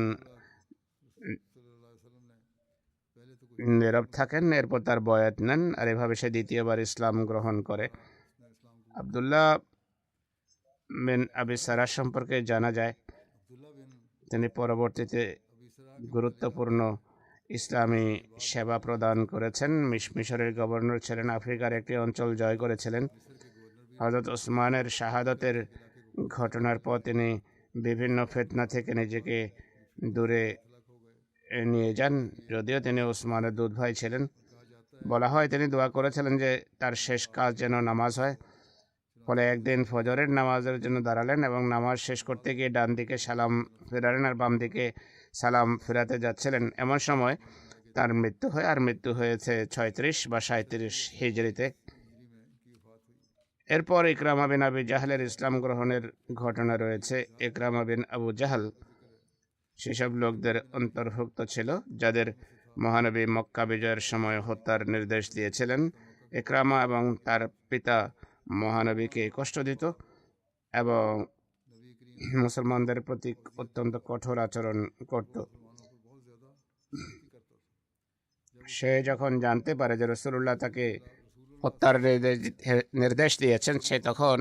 নীরব থাকেন, এরপর তার বয়াত নেন, আর এভাবে সে দ্বিতীয়বার ইসলাম গ্রহণ করে। আব্দুল্লাহ বিন আবি সারা সম্পর্কে জানা যায় তিনি পরবর্তীতে গুরুত্বপূর্ণ ইসলামী সেবা প্রদান করেছেন। মিশরের গভর্নর ছিলেন, আফ্রিকার একটি অঞ্চল জয় করেছিলেন। হযরত ওসমানের শাহাদাতের ঘটনার পর তিনি বিভিন্ন ফিতনা থেকে নিজেকে দূরে নিয়ে যান। যদিও তিনি ওসমানের দুধ ভাই ছিলেন, বলা হয় তিনি দোয়া করেছিলেন যে তার শেষ কাজ যেন নামাজ হয়। ফলে একদিন ফজরের নামাজের জন্য দাঁড়ালেন এবং নামাজ শেষ করতে গিয়ে ডান দিকে সালাম ফেরালেন আর বাম দিকে সালাম ফেরাতে যাচ্ছিলেন। এমন সময় তার মৃত্যু হয়, আর মৃত্যু হয়েছে 36 বা 37 হিজরিতে। এরপর ইকরামা বিন আবি জাহলের ইসলাম গ্রহণের ঘটনা রয়েছে। ইকরামা বিন আবু জাহল সেসব লোকদের অন্তর্ভুক্ত ছিল যাদের মহানবী মক্কা বিজয়ের সময় হত্যার নির্দেশ দিয়েছিলেন। ইকরামা এবং তার পিতা মহানবীকে কষ্ট দিত এবং মুসলমানদের প্রতি অত্যন্ত কঠোর আচরণ করত। সে যখন জানতে পারে যে রাসূলুল্লাহ তাকে হত্যার নির্দেশ দিয়েছেন, সে তখন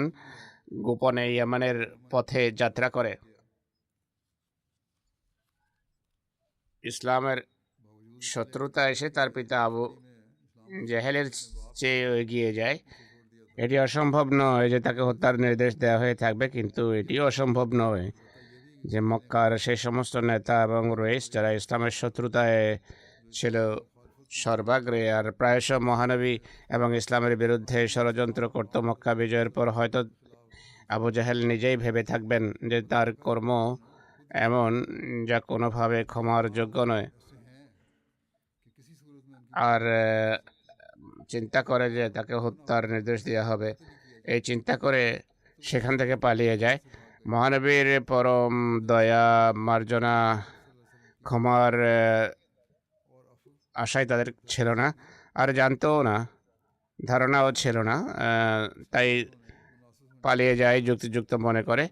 গোপনে ইয়ামানের পথে যাত্রা করে। ইসলামের শত্রুতা এসে তার পিতা আবু জেহেলের চেয়ে এগিয়ে যায়। এটি অসম্ভব নয় যে তাকে হত্যার নির্দেশ দেওয়া হয়ে থাকবে, কিন্তু এটিও অসম্ভব নয় যে মক্কার সেই সমস্ত নেতা এবং রইস যারা ইসলামের শত্রুতায় ছিল সর্বাগ্রে আর প্রায়শ মহানবী এবং ইসলামের বিরুদ্ধে ষড়যন্ত্র করত, মক্কা বিজয়ের পর হয়তো আবু জাহেল নিজেই ভেবে থাকবেন যে তার কর্ম এমন যা কোনোভাবে ক্ষমার যোগ্য নয়, আর চিন্তা করে যে তাকে হত্যার নির্দেশ দেওয়া হবে। এই চিন্তা করে সেখান থেকে পালিয়ে যায়। মহানবীর পরম দয়া, মার্জনা, ক্ষমার আশায় তাদের ছিল না, আর জানতেও না, ধারণাও ছিল না, তাই পালিয়ে যায় যুক্তিযুক্ত মনে করে।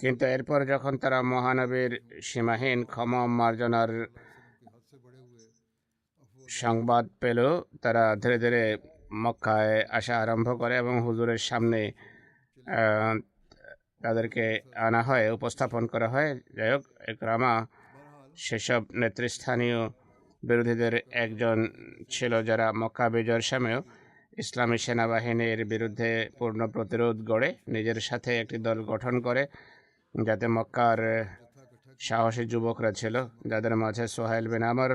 কিন্তু এরপর যখন তারা মহানবীর সীমাহীন ক্ষমা মার্জনার সংবাদ পেল, তারা ধীরে ধীরে মক্কায় আসা আরম্ভ করে এবং হুজুরের সামনে তাদেরকে আনা হয়, উপস্থাপন করা হয়। যাই হোক, ইকরামা সেসব নেতৃস্থানীয় বিরোধীদের একজন ছিল যারা মক্কা বিজয়ের সময়ও ইসলামী সেনাবাহিনীর বিরুদ্ধে পূর্ণ প্রতিরোধ গড়ে নিজের সাথে একটি দল গঠন করে, যাতে মক্কার সাহসী যুবকরা ছিল, যাদের মাঝে সোহাইল বিন আমর,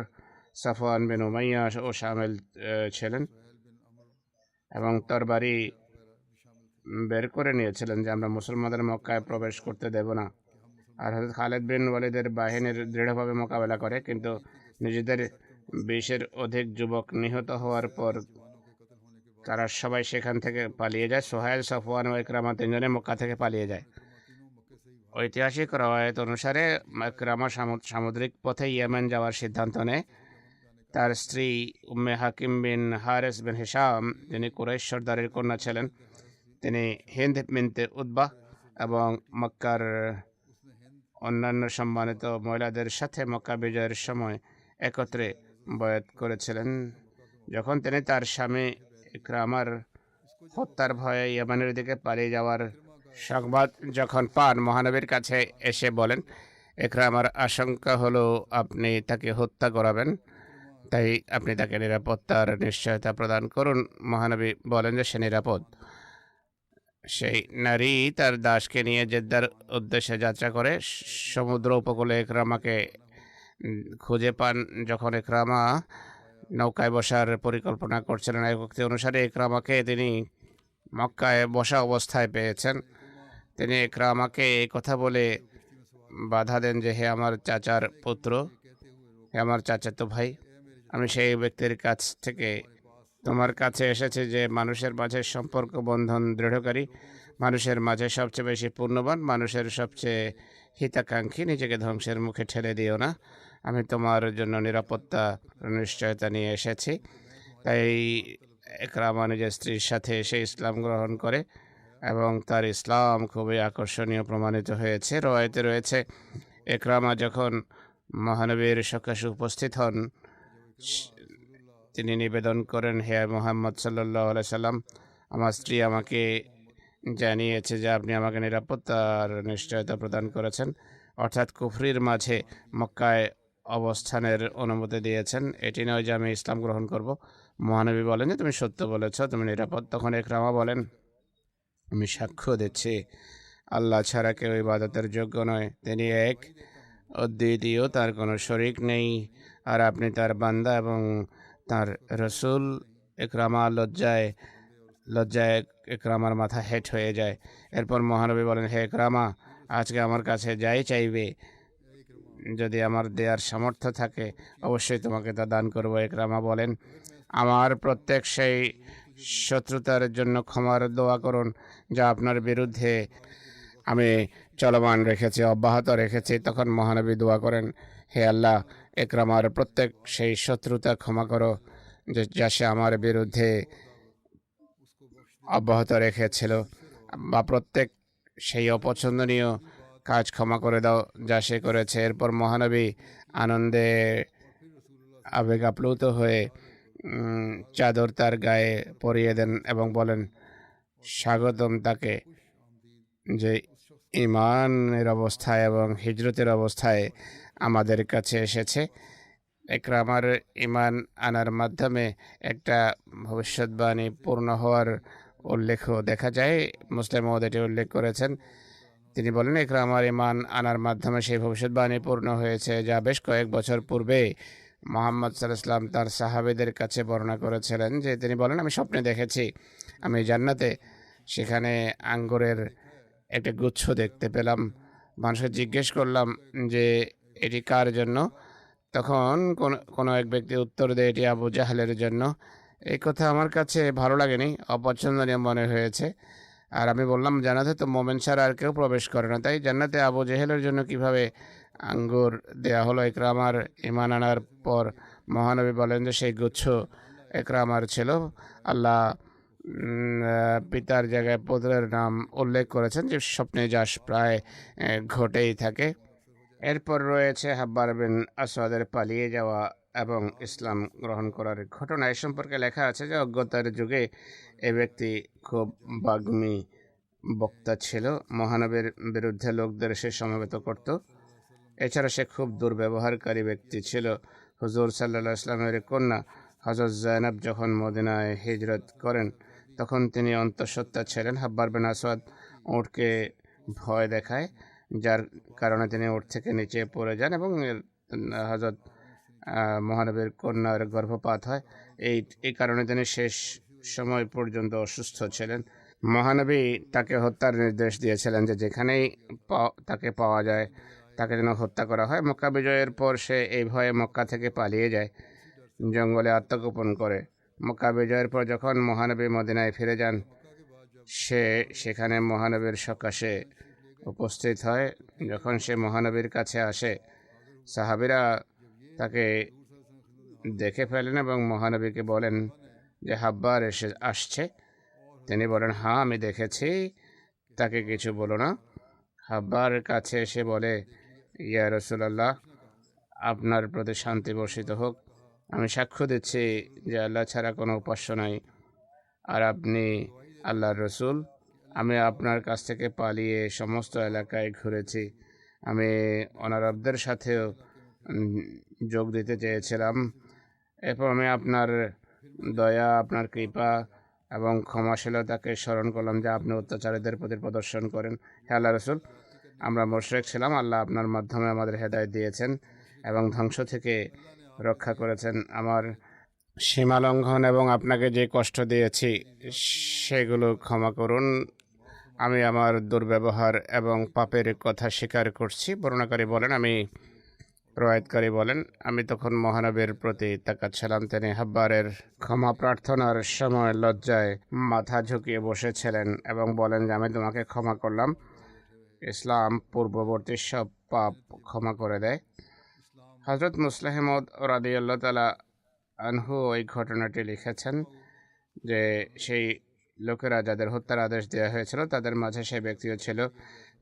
সাফওয়ান বিন উমাইয়া ও শামিল ছিলেন, এবং তরবারি বের করে নিয়েছিলেন যে আমরা মুসলমানদের মক্কায় প্রবেশ করতে দেব না। আর হযরত খালিদ বিন ওয়ালিদের বাহিনীর দৃঢ়ভাবে মোকাবেলা করে, কিন্তু নিজেদের 20-এর অধিক যুবক নিহত হওয়ার পর তারা সবাই সেখান থেকে পালিয়ে যায়। সোহাইল, সাফওয়ান ও ইকরামা তিনজনে মক্কা থেকে পালিয়ে যায়। ঐতিহাসিক রওয়ায়াত অনুসারে ইকরামা সামুদ্রিক পথে ইয়েমেন যাওয়ার সিদ্ধান্ত নেয়। তার স্ত্রী উম্মে হাকিম বিন হারিস বিন হিশাম, যিনি কুরাইশ সর্দারের কন্যা ছিলেন, তিনি হিন্দ বিনতে উতবা এবং মক্কার অন্যান্য সম্মানিত মহিলাদের সাথে মক্কা বিজয়ের সময় একত্রে বয়াত করেছিলেন। যখন তিনি তার স্বামী ইকরামার হত্যার ভয়ে ইয়ামানের দিকে পালিয়ে যাওয়ার সংবাদ যখন পান, মহানবীর কাছে এসে বলেন, ইকরামার আশঙ্কা হলো আপনি তাকে হত্যা করাবেন, তাই আপনি তাকে নিরাপত্তার নিশ্চয়তা প্রদান করুন। মহানবী বলেন যে সে নিরাপদ। সেই নারী তার দাসকে নিয়ে জেদ্দার উদ্দেশ্যে যাত্রা করে। সমুদ্র উপকূলে ইকরামাকে খুঁজে পান। যখন ইকরামা নৌকায় বসার পরিকল্পনা করছিলেন, এক উক্তি অনুসারে ইকরামাকে তিনি মক্কায় বসা অবস্থায় পেয়েছেন। তিনি ইকরামাকে এই কথা বলে বাধা দেন যে, হে আমার চাচার পুত্র, হে আমার চাচাতো ভাই, আমি সেই ব্যক্তির কাছ থেকে তোমার কাছে এসেছি যে মানুষের মাঝে সম্পর্ক বন্ধন দৃঢ়কারী, মানুষের মাঝে সবচেয়ে বেশি পূর্ণবান, মানুষের সবচেয়ে হিতাকাঙ্ক্ষী। নিজেকে ধ্বংসের মুখে ঠেলে দিও না। আমি তোমার জন্য নিরাপত্তা নিশ্চয়তা নিয়ে এসেছি। তাই ইকরামা নিজের স্ত্রীর সাথে এসে ইসলাম গ্রহণ করে এবং তার ইসলাম খুবই আকর্ষণীয় প্রমাণিত হয়েছে। রওয়ায়েতে রয়েছে, ইকরামা যখন মহানবীর সকাশে উপস্থিত হন, তিনি নিবেদন করেন, হে মুহাম্মদ সাল্লাল্লাহু আলাইহি সাল্লাম, আমার স্ত্রী আমাকে জানিয়েছে যে আপনি আমাকে নিরাপত্তার নিশ্চয়তা প্রদান করেছেন, অর্থাৎ কুফরির মাঝে মক্কায় অবস্থানের অনুমতি দিয়েছেন। এটি নয় যে আমি ইসলাম গ্রহণ করব। মহানবী বলেন যে তুমি সত্য বলেছ, তুমি নিরাপদ। তখন ইকরামা বলেন, আমি সাক্ষ্য দিচ্ছি আল্লাহ ছাড়া কেউ ইবাদতের যোগ্য নয়, তিনি এক, অদ্বিতীয়, তার কোনো শরিক নেই, আর আপনি তার বান্দা এবং তার রসুল। ইকরামা লজ্জায় ইকরামার মাথা হেট হয়ে যায়। এরপর মহানবী বলেন, হে ইকরামা, আজকে আমার কাছে যাই চাইবে, যদি আমার দেওয়ার সামর্থ্য থাকে অবশ্যই তোমাকে তা দান করব। ইকরামা বলেন, আমার প্রত্যেক সেই শত্রুতার জন্য ক্ষমার দোয়া করুন যা আপনার বিরুদ্ধে আমি চলমান রেখেছি, অব্যাহত রেখেছি। তখন মহানবী দোয়া করেন, হে আল্লাহ, ইকরামার প্রত্যেক সেই শত্রুতা ক্ষমা করো যা সে আমার বিরুদ্ধে অব্যাহত রেখেছিল, বা প্রত্যেক সেই অপছন্দনীয় কাজ ক্ষমা করে দাও যা সে করেছে। এরপর মহানবী আনন্দে আবেগ আপ্লুত হয়ে চাদর তার গায়ে পরিয়ে দেন এবং বলেন, স্বাগতম তাকে যে ইমানের অবস্থায় এবং হিজরতের অবস্থায় আমাদের কাছে এসেছে। ইকরামার ইমান আনার মাধ্যমে একটা ভবিষ্যৎবাণী পূর্ণ হওয়ার উল্লেখও দেখা যায়। মুসলিম মওদ এটি উল্লেখ করেছেন। তিনি বলেন, ইকরামার ইমান আনার মাধ্যমে সেই ভবিষ্যৎবাণী পূর্ণ হয়েছে যা বেশ কয়েক বছর পূর্বে মুহাম্মদ সাল্লাল্লাহু আলাইহি ওয়াসাল্লাম তার সাহাবীদের কাছে বর্ণনা করেছিলেন। যে তিনি বলেন, আমি স্বপ্নে দেখেছি আমি জান্নাতে, সেখানে আঙ্গুরের একটা গুচ্ছ দেখতে পেলাম। মানুষকে জিজ্ঞেস করলাম যে এটি কার জন্য? তখন কোনো এক ব্যক্তি উত্তর দেয়, এটি আবু জাহলের জন্য। এই কথা আমার কাছে ভালো লাগেনি, অপছন্দনীয় মনে হয়েছে। আর আমি বললাম, জান্নাতে তো মোমেন ছাড়া আর কেউ প্রবেশ করে না, তাই জান্নাতে আবু জেহেলের জন্য কিভাবে আঙ্গুর দেয়া হলো? ইকরামার ঈমান আনার পর মহানবী বলেন যে সেই গুচ্ছ ইকরামার ছিল। আল্লাহ পিতার জায়গায় পুত্রের নাম উল্লেখ করেছেন, যে স্বপ্নে যা প্রায় ঘটেই থাকে। এরপর রয়েছে হাব্বার বিন আসওয়াদের পালিয়ে যাওয়া এবং ইসলাম গ্রহণ করার ঘটনা। এ সম্পর্কে লেখা আছে যে অজ্ঞতার যুগে এ ব্যক্তি খুব বাগ্মী বক্তা ছিল, মহানবীর বিরুদ্ধে লোকদের সে সমবেত করত। এছাড়া সে খুব দুর্ব্যবহারকারী ব্যক্তি ছিল। হুজুর সাল্লাল্লাহু আলাইহি ওয়াসাল্লামের কন্যা হযরত যায়েনব যখন মদিনায় হিজরত করেন তখন তিনি অন্তঃসত্ত্বা ছিলেন। হাব্বার বিন আসওয়াদ উটকে ভয় দেখায়, যার কারণে তিনি উট থেকে নিচে পড়ে যান এবং হযরত মহানবীর কন্যার গর্ভপাত হয়। এই কারণে তিনি শেষ সময় পর্যন্ত অসুস্থ ছিলেন। মহানবী তাকে হত্যার নির্দেশ দিয়েছিলেন যে যেখানেই তাকে পাওয়া যায় তাকে যেন হত্যা করা হয়। মক্কা বিজয়ের পর সে এই ভয়ে মক্কা থেকে পালিয়ে যায়, জঙ্গলে আত্মগোপন করে। মক্কা বিজয়ের পর যখন মহানবী মদিনায় ফিরে যান, সে সেখানে মহানবীর সকাশে উপস্থিত হয়। যখন সে মহানবীর কাছে আসে, সাহাবীরা তাকে দেখে ফেলেন এবং মহানবীকে বলেন যে হাব্বার আসছে। তিনি বলেন, হ্যাঁ আমি দেখেছি, তাকে কিছু বলো না। হাব্বার কাছে এসে বলে, ইয়া রাসূলুল্লাহ, আপনার প্রতি শান্তি বর্ষিত হোক। আমি সাক্ষ্য দিচ্ছি যে আল্লাহ ছাড়া কোনো উপাস্য নাই, আর আপনি আল্লাহর রসুল, আমি আপনার কাছ থেকে পালিয়ে সমস্ত এলাকায় ঘুরেছি। আমি অনারবদের সাথেও যোগ দিতে চেয়েছিলাম। এরপর আমি আপনার দয়া, আপনার কৃপা এবং ক্ষমাশীলতাকে স্মরণ করলাম যা আপনি অত্যাচারীদের প্রতি প্রদর্শন করেন। হে আল্লাহ রসুল, আমরা মুশরিক ছিলাম, আল্লাহ আপনার মাধ্যমে আমাদের হেদায়েত দিয়েছেন এবং ধ্বংস থেকে রক্ষা করেছেন। আমার সীমা লঙ্ঘন এবং আপনাকে যে কষ্ট দিয়েছি সেগুলো ক্ষমা করুন। আমি আমার দুর্ব্যবহার এবং পাপের কথা স্বীকার করছি। বর্ণনাকারী বলেন, রওয়ায়াতকারী বলেন, আমি তখন মহানবীর প্রতি তাকাচ্ছিলাম। তিনি হাব্বারের ক্ষমা প্রার্থনার সময় লজ্জায় মাথা ঝুঁকিয়ে বসেছিলেন এবং বলেন যে আমি তোমাকে ক্ষমা করলাম। ইসলাম পূর্ববর্তী সব পাপ ক্ষমা করে দেয়। হজরত মুসলিমউদ রাদিয়াল্লাহু তাআলা আনহু ওই ঘটনাটি লিখেছেন যে সেই লোকেরা যাদের হত্যার আদেশ দেওয়া হয়েছিল তাদের মাঝে সেই ব্যক্তিও ছিল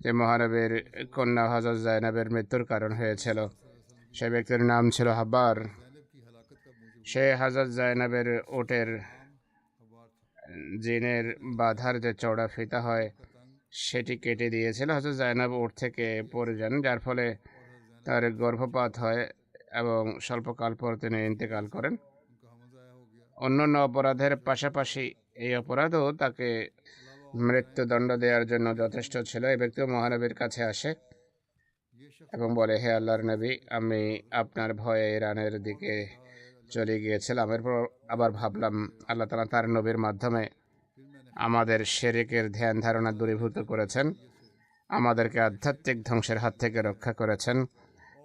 যে মহানবীর কন্যা হযরত জাইনাবের মৃত্যুর কারণ হয়েছিল। সেই ব্যক্তির নাম ছিল হাব্বার। সে হযরত জাইনাবের ওটের জিনের বাধার যে চওড়া ফিতা হয় সেটি কেটে দিয়েছিল। হযরত জাইনাব ওট থেকে পড়ে যান, যার ফলে তার গর্ভপাত হয় এবং স্বল্পকাল পর তিনি ইন্তেকাল করেন। অন্যান্য অপরাধের পাশাপাশি এই অপরাধও তাকে মৃত্যুদণ্ড দেওয়ার জন্য যথেষ্ট ছিল। এই ব্যক্তিও মহানবীর কাছে আসে এবং বলে, হে আল্লাহর নবী, আমি আপনার ভয়ে ইরানের দিকে চলে গিয়েছিলাম। এরপর আবার ভাবলাম আল্লাহ তাআলা তার নবীর মাধ্যমে আমাদের শিরকের ধ্যান ধারণা দূরীভূত করেছেন, আমাদেরকে আধ্যাত্মিক ধ্বংসের হাত থেকে রক্ষা করেছেন।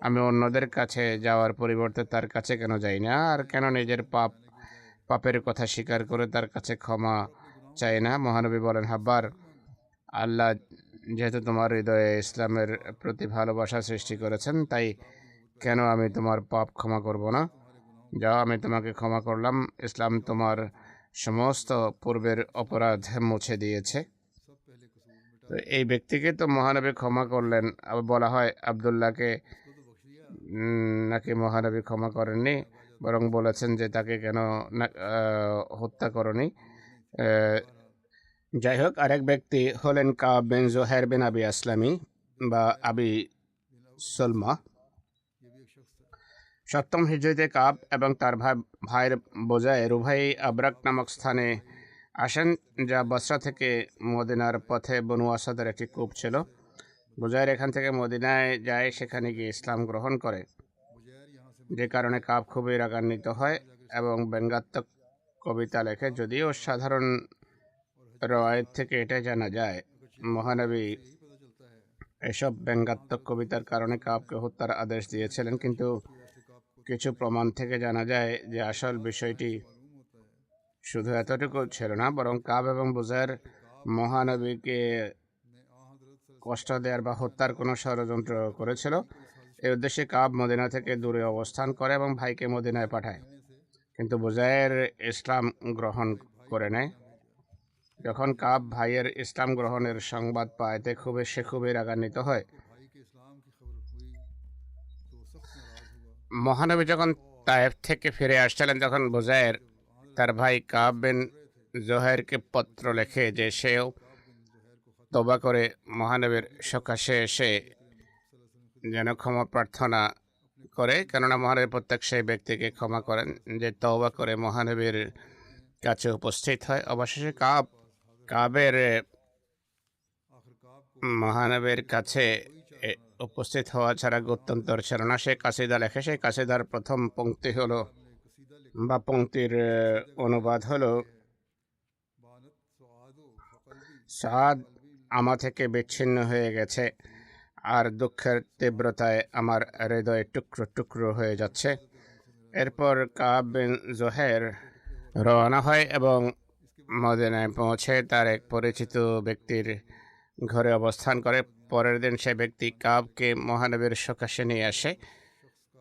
আমি অন্যদের কাছে যাওয়ার পরিবর্তে তার কাছে কেন যাই না, আর কেন নিজের পাপের কথা স্বীকার করে তার কাছে ক্ষমা চাই না? মহানবী বলেন, হাব্বার, আল্লাহ যেহেতু তোমার হৃদয়ে ইসলামের প্রতি ভালোবাসা সৃষ্টি করেছেন, তাই কেন আমি তোমার পাপ ক্ষমা করব না? যাও, আমি তোমাকে ক্ষমা করলাম। ইসলাম তোমার সমস্ত পূর্বের অপরাধ মুছে দিয়েছে। তো এই ব্যক্তিকে তো মহানবী ক্ষমা করলেন। আবার বলা হয় আবদুল্লাহকে নাকি মহানবী ক্ষমা করেননি, বরং বলেছেন যে তাকে কেন হত্যা করনি। যাই হোক, আরেক ব্যক্তি হলেন কাব বিন জুহাইর বিন আবি আসলামি বা আবি সুলমা। 7ম হিজরিতে কাব এবং তার ভাইয়ের বোঝায় উভয়ই আবরাক নামক স্থানে আসেন, যা বসরা থেকে মদিনার পথে বনু আসাদের একটি কূপ ছিল। বুজাইর এখান থেকে মদিনায় যায়, সেখানে গিয়ে ইসলাম গ্রহণ করে, যে কারণে কাব খুবই রাগান্বিত হয় এবং ব্যঙ্গাত্মক কবিতা লেখে। যদিও সাধারণ রওয়ায়াত থেকে এটা জানা যায় মহানবী এসব ব্যঙ্গাত্মক কবিতার কারণে কাবকে হত্যার আদেশ দিয়েছিলেন, কিন্তু কিছু প্রমাণ থেকে জানা যায় যে আসল বিষয়টি শুধু এতটুকু ছিল না, বরং কাব এবং বুজাইর মহানবীকে কষ্ট দেওয়ার বা হত্যার কোনো ষড়যন্ত্র করেছিল। এই উদ্দেশ্যে কাব মদিনা থেকে দূরে অবস্থান করে এবং ভাইকে মদিনায় পাঠায়, কিন্তু বুজাইর ইসলাম গ্রহণ করে নেয়। যখন কাব ভাইয়ের ইসলাম গ্রহণের সংবাদ পায় সে খুবই রাগান্বিত হয়। মহানবী যখন তায়েফ থেকে ফিরে আসছিলেন, তখন বুজাইর তার ভাই কাব বিন জুহাইরকে পত্র লেখে যে সেও তওবা করে মহানবীর সকাশে এসে যেন ক্ষমা প্রার্থনা করে, কেননা মহানবী প্রত্যেক সেই ব্যক্তিকে ক্ষমা করেন যে তওবা করে মহানবীর কাছে উপস্থিত হয়। অবশেষে কাবের মহানবীর কাছে উপস্থিত হওয়া ছাড়া গত্যন্তর ছিল না। সে কাসিদা লেখে। সেই কাসিদার প্রথম পংক্তি হলো বা পংক্তির অনুবাদ হলো, সাদ আমা থেকে বিচ্ছিন্ন হয়ে গেছে আর দুঃখের তীব্রতায় আমার হৃদয় টুকরো টুকরো হয়ে যাচ্ছে। এরপর কাব বিন জুহাইর রওনা হয় এবং মদিনায় পৌঁছে তার এক পরিচিত ব্যক্তির ঘরে অবস্থান করে। পরের দিন সে ব্যক্তি কাবকে মহানবীর সকাশে নিয়ে আসে।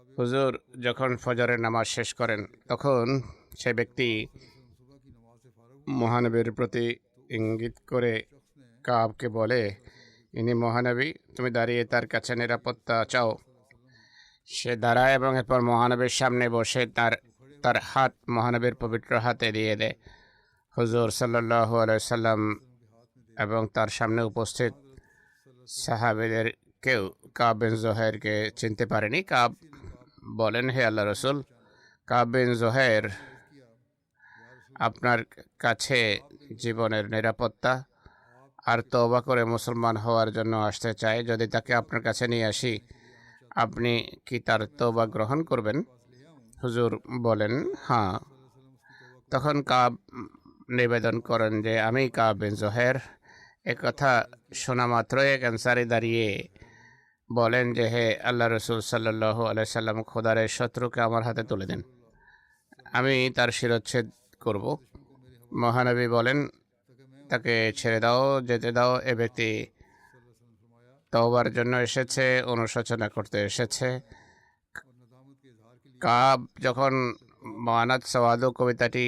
হুজুর যখন ফজরের নামাজ শেষ করেন, তখন সে ব্যক্তি মহানবীর প্রতি ইঙ্গিত করে কাবকে বলে, ইনি মহানবী, তুমি দাঁড়িয়ে তার কাছে নিরাপত্তা চাও। সে দাঁড়ায় এবং এরপর মহানবীর সামনে বসে তার হাত মহানবীর পবিত্র হাতে দিয়ে দেয়। হুজুর সাল্লাল্লাহু আলাইহি সাল্লাম এবং তার সামনে উপস্থিত সাহাবীদের কেউ কাব বিন জোহাইরকে চিনতে পারেনি। কাব বলেন, হে আল্লাহ রসুল, কাব বিন জোহাইর আপনার কাছে জীবনের নিরাপত্তা আর তওবা করে মুসলমান হওয়ার জন্য আসতে চায়। যদি তাকে আপনার কাছে নিয়ে আসি, আপনি কি তার তওবা গ্রহণ করবেন? হুজুর বলেন, হ্যাঁ। তখন কাব নিবেদন করেন যে আমি কাব বিন জোহাইর। একথা শোনা মাত্রই এক আনসারী দাঁড়িয়ে বলেন যে হে আল্লাহ রসুল সাল্লাল্লাহু আলাইহি সাল্লাম, খোদার এই শত্রুকে আমার হাতে তুলে দেন, আমি তার শিরচ্ছেদ করব। মহানবী বলেন, তাকে ছেড়ে দাও, যেতে দাও। এ ব্যক্তি তওবার জন্য এসেছে, অনুশোচনা করতে এসেছে। কাব যখন মানাত সওয়াদু কবিতাটি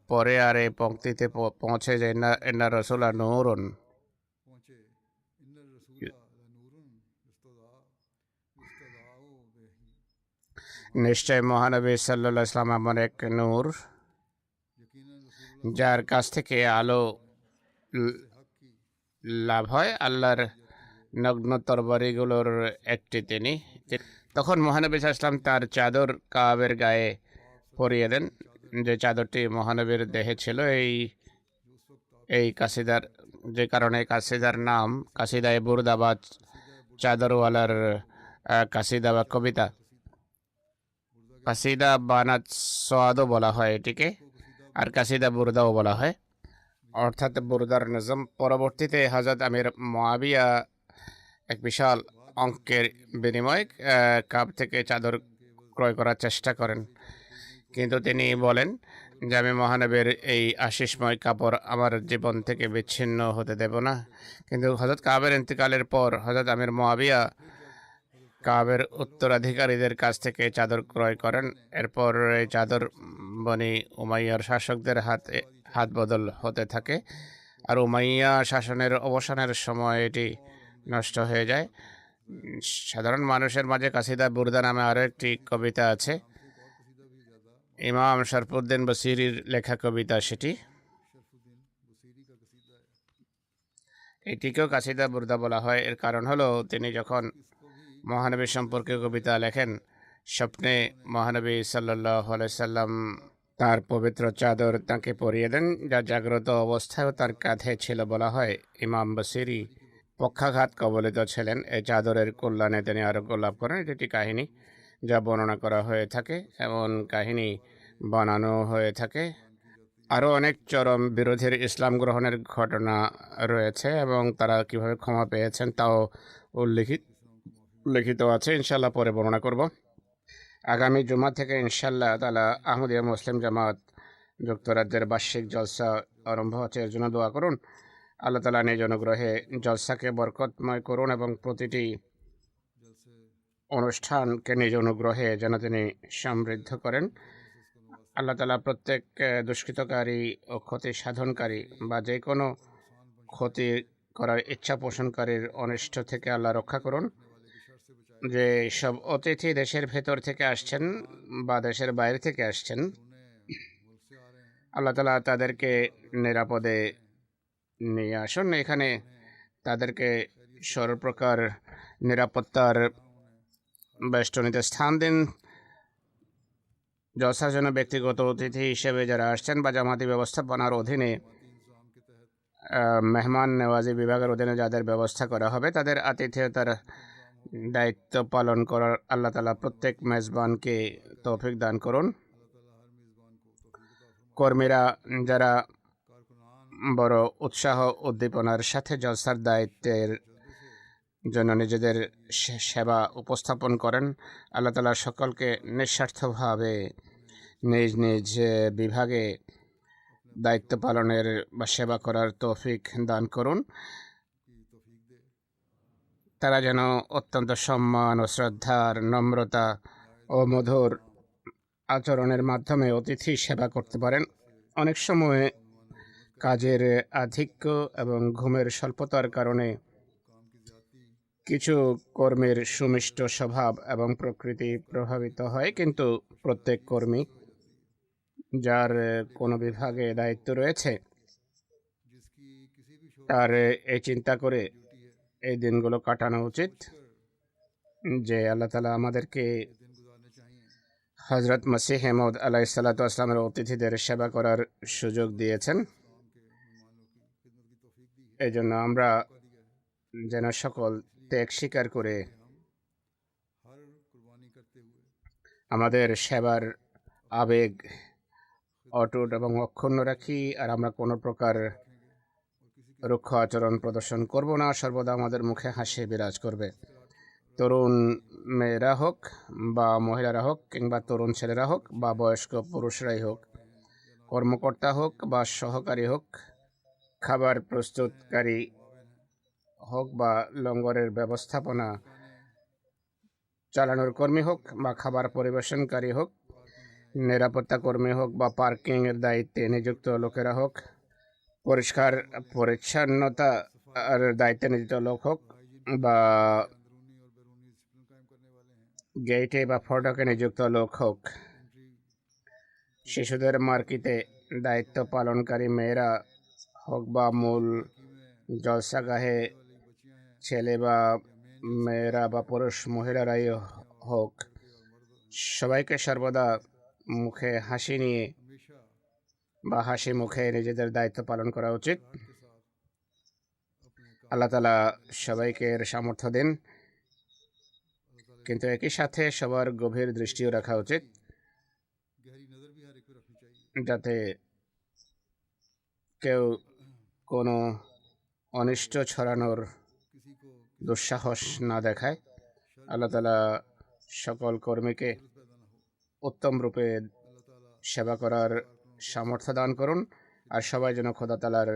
পরে আর এই পংক্তিতে পৌঁছে যে ইন্না রাসূলা নূরুন, নিশ্চয় মহানবী সাল্লাল্লাহু আলাইহি ওয়াসাল্লাম এমন এক নূর যার কাছ থেকে আলো লাভ হয়, আল্লাহর নগ্ন তরবারিগুলোর একটি তিনি। তখন মহানবী সাল্লাল্লাহু আলাইহি ওয়াসাল্লাম তার চাদর কাবের গায়ে পরিয়ে দেন, যে চাদরটি মহানবীর দেহে ছিল। এই কাসিদার, যে কারণে কাসিদার নাম কাসিদায়ে বুরদা বা চাদরওয়ালার কাসিদা বা কবিতা। কাসিদা বানাত সোয়াদও বলা হয় এটিকে, আর কাসিদা বুরদাও বলা হয়, অর্থাৎ বুরদার নজম। পরবর্তীতে হযরত আমির মুয়াবিয়া এক বিশাল অঙ্কের বিনিময়ে কাব থেকে চাদর ক্রয় করার চেষ্টা করেন, কিন্তু তিনি বলেন যে আমি মহানবীর এই আশিসময় কাপড় আমার জীবন থেকে বিচ্ছিন্ন হতে দেব না। কিন্তু হযরত কাবের ইন্তেকালের পর হযরত আমির মুয়াবিয়া কাবের উত্তরাধিকারীদের কাছ থেকে চাদর ক্রয় করেন। এরপর এই চাদর বনি উমাইয়ার শাসকদের হাত বদল হতে থাকে, আর উমাইয়া শাসনের অবসানের সময় এটি নষ্ট হয়ে যায়। সাধারণ মানুষের মাঝে কাসিদা বুরদা নামে আরও একটি কবিতা আছে, ইমাম শরফুদ্দিন বসিরির লেখা কবিতা সেটি। এটিকেও কাসিদা বুরদা বলা হয়। এর কারণ হলো তিনি যখন মহানবী সম্পর্কে কবিতা লেখেন, স্বপ্নে মহানবী সাল্লাল্লাহু আলাইহি সাল্লাম তার পবিত্র চাদর তাকে পরিয়ে দেন, যা জাগ্রত অবস্থায়ও তার কাঁধে ছিল। বলা হয় ইমাম বসিরি পক্ষাঘাত কবলিত ছিলেন। এই চাদরের কল্যাণে তিনি আরোগ্য লাভ করেন। এটি কাহিনী যা বর্ণনা করা হয়ে থাকে, এমন কাহিনী বানানো হয়ে থাকে। আরও অনেক চরম বিরোধীর ইসলাম গ্রহণের ঘটনা রয়েছে এবং তারা কিভাবে ক্ষমা পেয়েছেন তাও উল্লেখিত আছে। ইনশাল্লাহ পরে বর্ণনা করব। আগামী জুমা থেকে ইনশাল্লাহ তাআলা আহমদিয়া মুসলিম জামাত যুক্তরাজ্যের বার্ষিক জলসা আরম্ভ হচ্ছে। এর জন্য দোয়া করুন। আল্লাহ তাআলা নিজ অনুগ্রহে জলসাকে বরকতময় করুন এবং প্রতিটি অনুষ্ঠানকে নিজ অনুগ্রহে যেন তিনি সমৃদ্ধ করেন। আল্লাহ তাআলা প্রত্যেক দুষ্কৃতকারী ও ক্ষতি সাধনকারী বা যে কোনো ক্ষতি করার ইচ্ছা পোষণকারীর অনিষ্ট থেকে আল্লাহ রক্ষা করুন। যে সব অতিথি দেশের ভেতর থেকে আসছেন বা দেশের বাইরে থেকে আসছেন, আল্লাহ তাআলা তাদেরকে নিরাপদে নিয়ে আসুন। এখানে তাদেরকে সর্বপ্রকার নিরাপত্তার বেষ্টনীতে স্থান দিন। জলসার জন্য ব্যক্তিগত অতিথি হিসেবে যারা আসছেন বা জামাতি ব্যবস্থাপনার অধীনে মেহমান নেওয়াজি বিভাগের অধীনে যাদের ব্যবস্থা করা হবে, তাদের আতিথেয়তার দায়িত্ব পালন করার আল্লাহ তাআলা প্রত্যেক মেজবানকে তৌফিক দান করুন। কর্মীরা যারা বড় উৎসাহ উদ্দীপনার সাথে জলসার দায়িত্বের জন্য নিজেদের সেবা উপস্থাপন করেন, আল্লাহ তাআলা সকলকে নিঃস্বার্থভাবে নিজ নিজ বিভাগে দায়িত্ব পালনের বা সেবা করার তৌফিক দান করুন। তারা যেন অত্যন্ত সম্মান ও শ্রদ্ধার, নম্রতা ও মধুর আচরণের মাধ্যমে অতিথি সেবা করতে পারেন। অনেক সময় কাজের আধিক্য এবং ঘুমের স্বল্পতার কারণে কিছু কর্মীর সুমিষ্ট স্বভাব এবং প্রকৃতি প্রভাবিত হয়, কিন্তু প্রত্যেক কর্মী যার কোনো বিভাগে দায়িত্ব রয়েছে আর এই চিন্তা করে এই দিনগুলো কাটানো উচিত যে আল্লাহ তাআলা আমাদেরকে হজরত মসিহ মউদ আলাইহিসসালাতু ওয়াসসালামের অতিথিদের সেবা করার সুযোগ দিয়েছেন। এই জন্য আমরা যেন সকল ত্যাগ স্বীকার করে আমাদের সেবার আবেগ অটুট এবং অক্ষুণ্ণ রাখি, আর আমরা কোনো প্রকার রুক্ষ আচরণ প্রদর্শন করব না। সর্বদা আমাদের মুখে হাসি বিরাজ করবে। তরুণ মেয়েরা হোক বা মহিলারা হোক, কিংবা তরুণ ছেলেরা হোক বা বয়স্ক পুরুষরাই হোক, কর্মকর্তা হোক বা সহকারী হোক, খাবার প্রস্তুতকারী হোক বা লঙ্গরের ব্যবস্থাপনা চালানোর কর্মী হোক বা খাবার পরিবেশনকারী হোক, নিরাপত্তা কর্মী হোক বা পার্কিংয়ের দায়িত্বে নিযুক্ত লোকেরা হোক, পরিষ্কার পরিচ্ছন্নতার দায়িত্বে নিযুক্ত লোক হোক বা গেটে বা ফটকে নিযুক্ত লোক হোক, শিশুদের মার্কেটে দায়িত্ব পালনকারী মেয়েরা হোক বা মূল জলসাগাহে ছেলে বা মেয়েরা বা পুরুষ মহিলারাই হোক, সবাইকে সর্বদা মুখে হাসি নিয়ে বা হাসি মুখে নিজেদের দায়িত্ব পালন করা উচিত। আল্লাহ তাআলা সবাইকে এর সামর্থ্য দিন, কিন্তু একই সাথে সবার গভীর দৃষ্টিও রাখা উচিত যাতে কেউ কোনো অনিষ্ট ছড়ানোর দুঃসাহস না দেখায়। আল্লাহ তাআলা সকল কর্মীকে উত্তম রূপে সেবা করার সামর্থ্য দান করুন, আর সবাই যেন খোদা তাআলার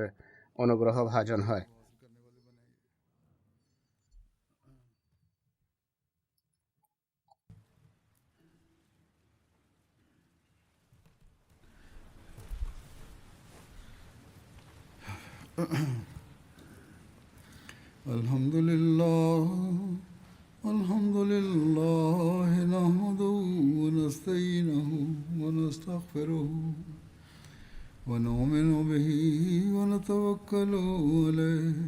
অনুগ্রহ ভাজন হয়। আলহামদুলিল্লাহ নাহমাদুহু ওয়া নাস্তাঈনুহু ওয়া নাস্তাগফিরুহু ওয়া নু'মিনু বিহি ওয়া নাতাওয়াক্কালু আলাইহি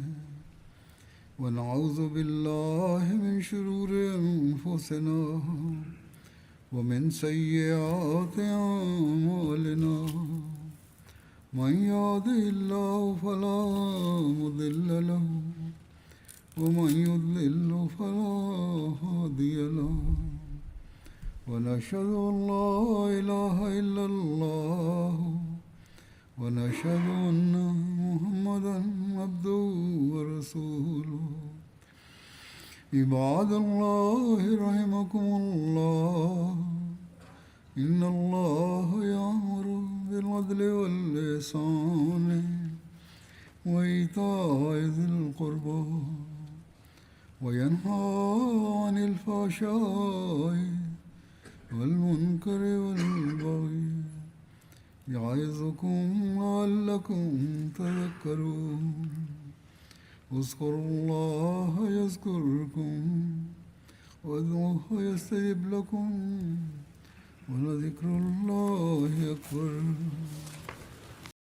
ওয়া নাউযু বিল্লাহি মিন শুরুরি আনফুসিনা ওয়া মিন সাইয়্যাতি আ'মালিনা من يهده الله فلا مضل له ومن يضلل فلا هادي له ونشهد أن لا إله إلا الله ونشهد أن محمدا عبده ورسوله عباد الله رحمكم الله إن الله يأمر بالعدل والإحسان وإيتاء ذي القربى وينهى عن الفحشاء والمنكر والبغي يعظكم لعلكم تذكرون اذكروا الله يذكركم وادعوه يستجب لكم ولذكر الله أكبر.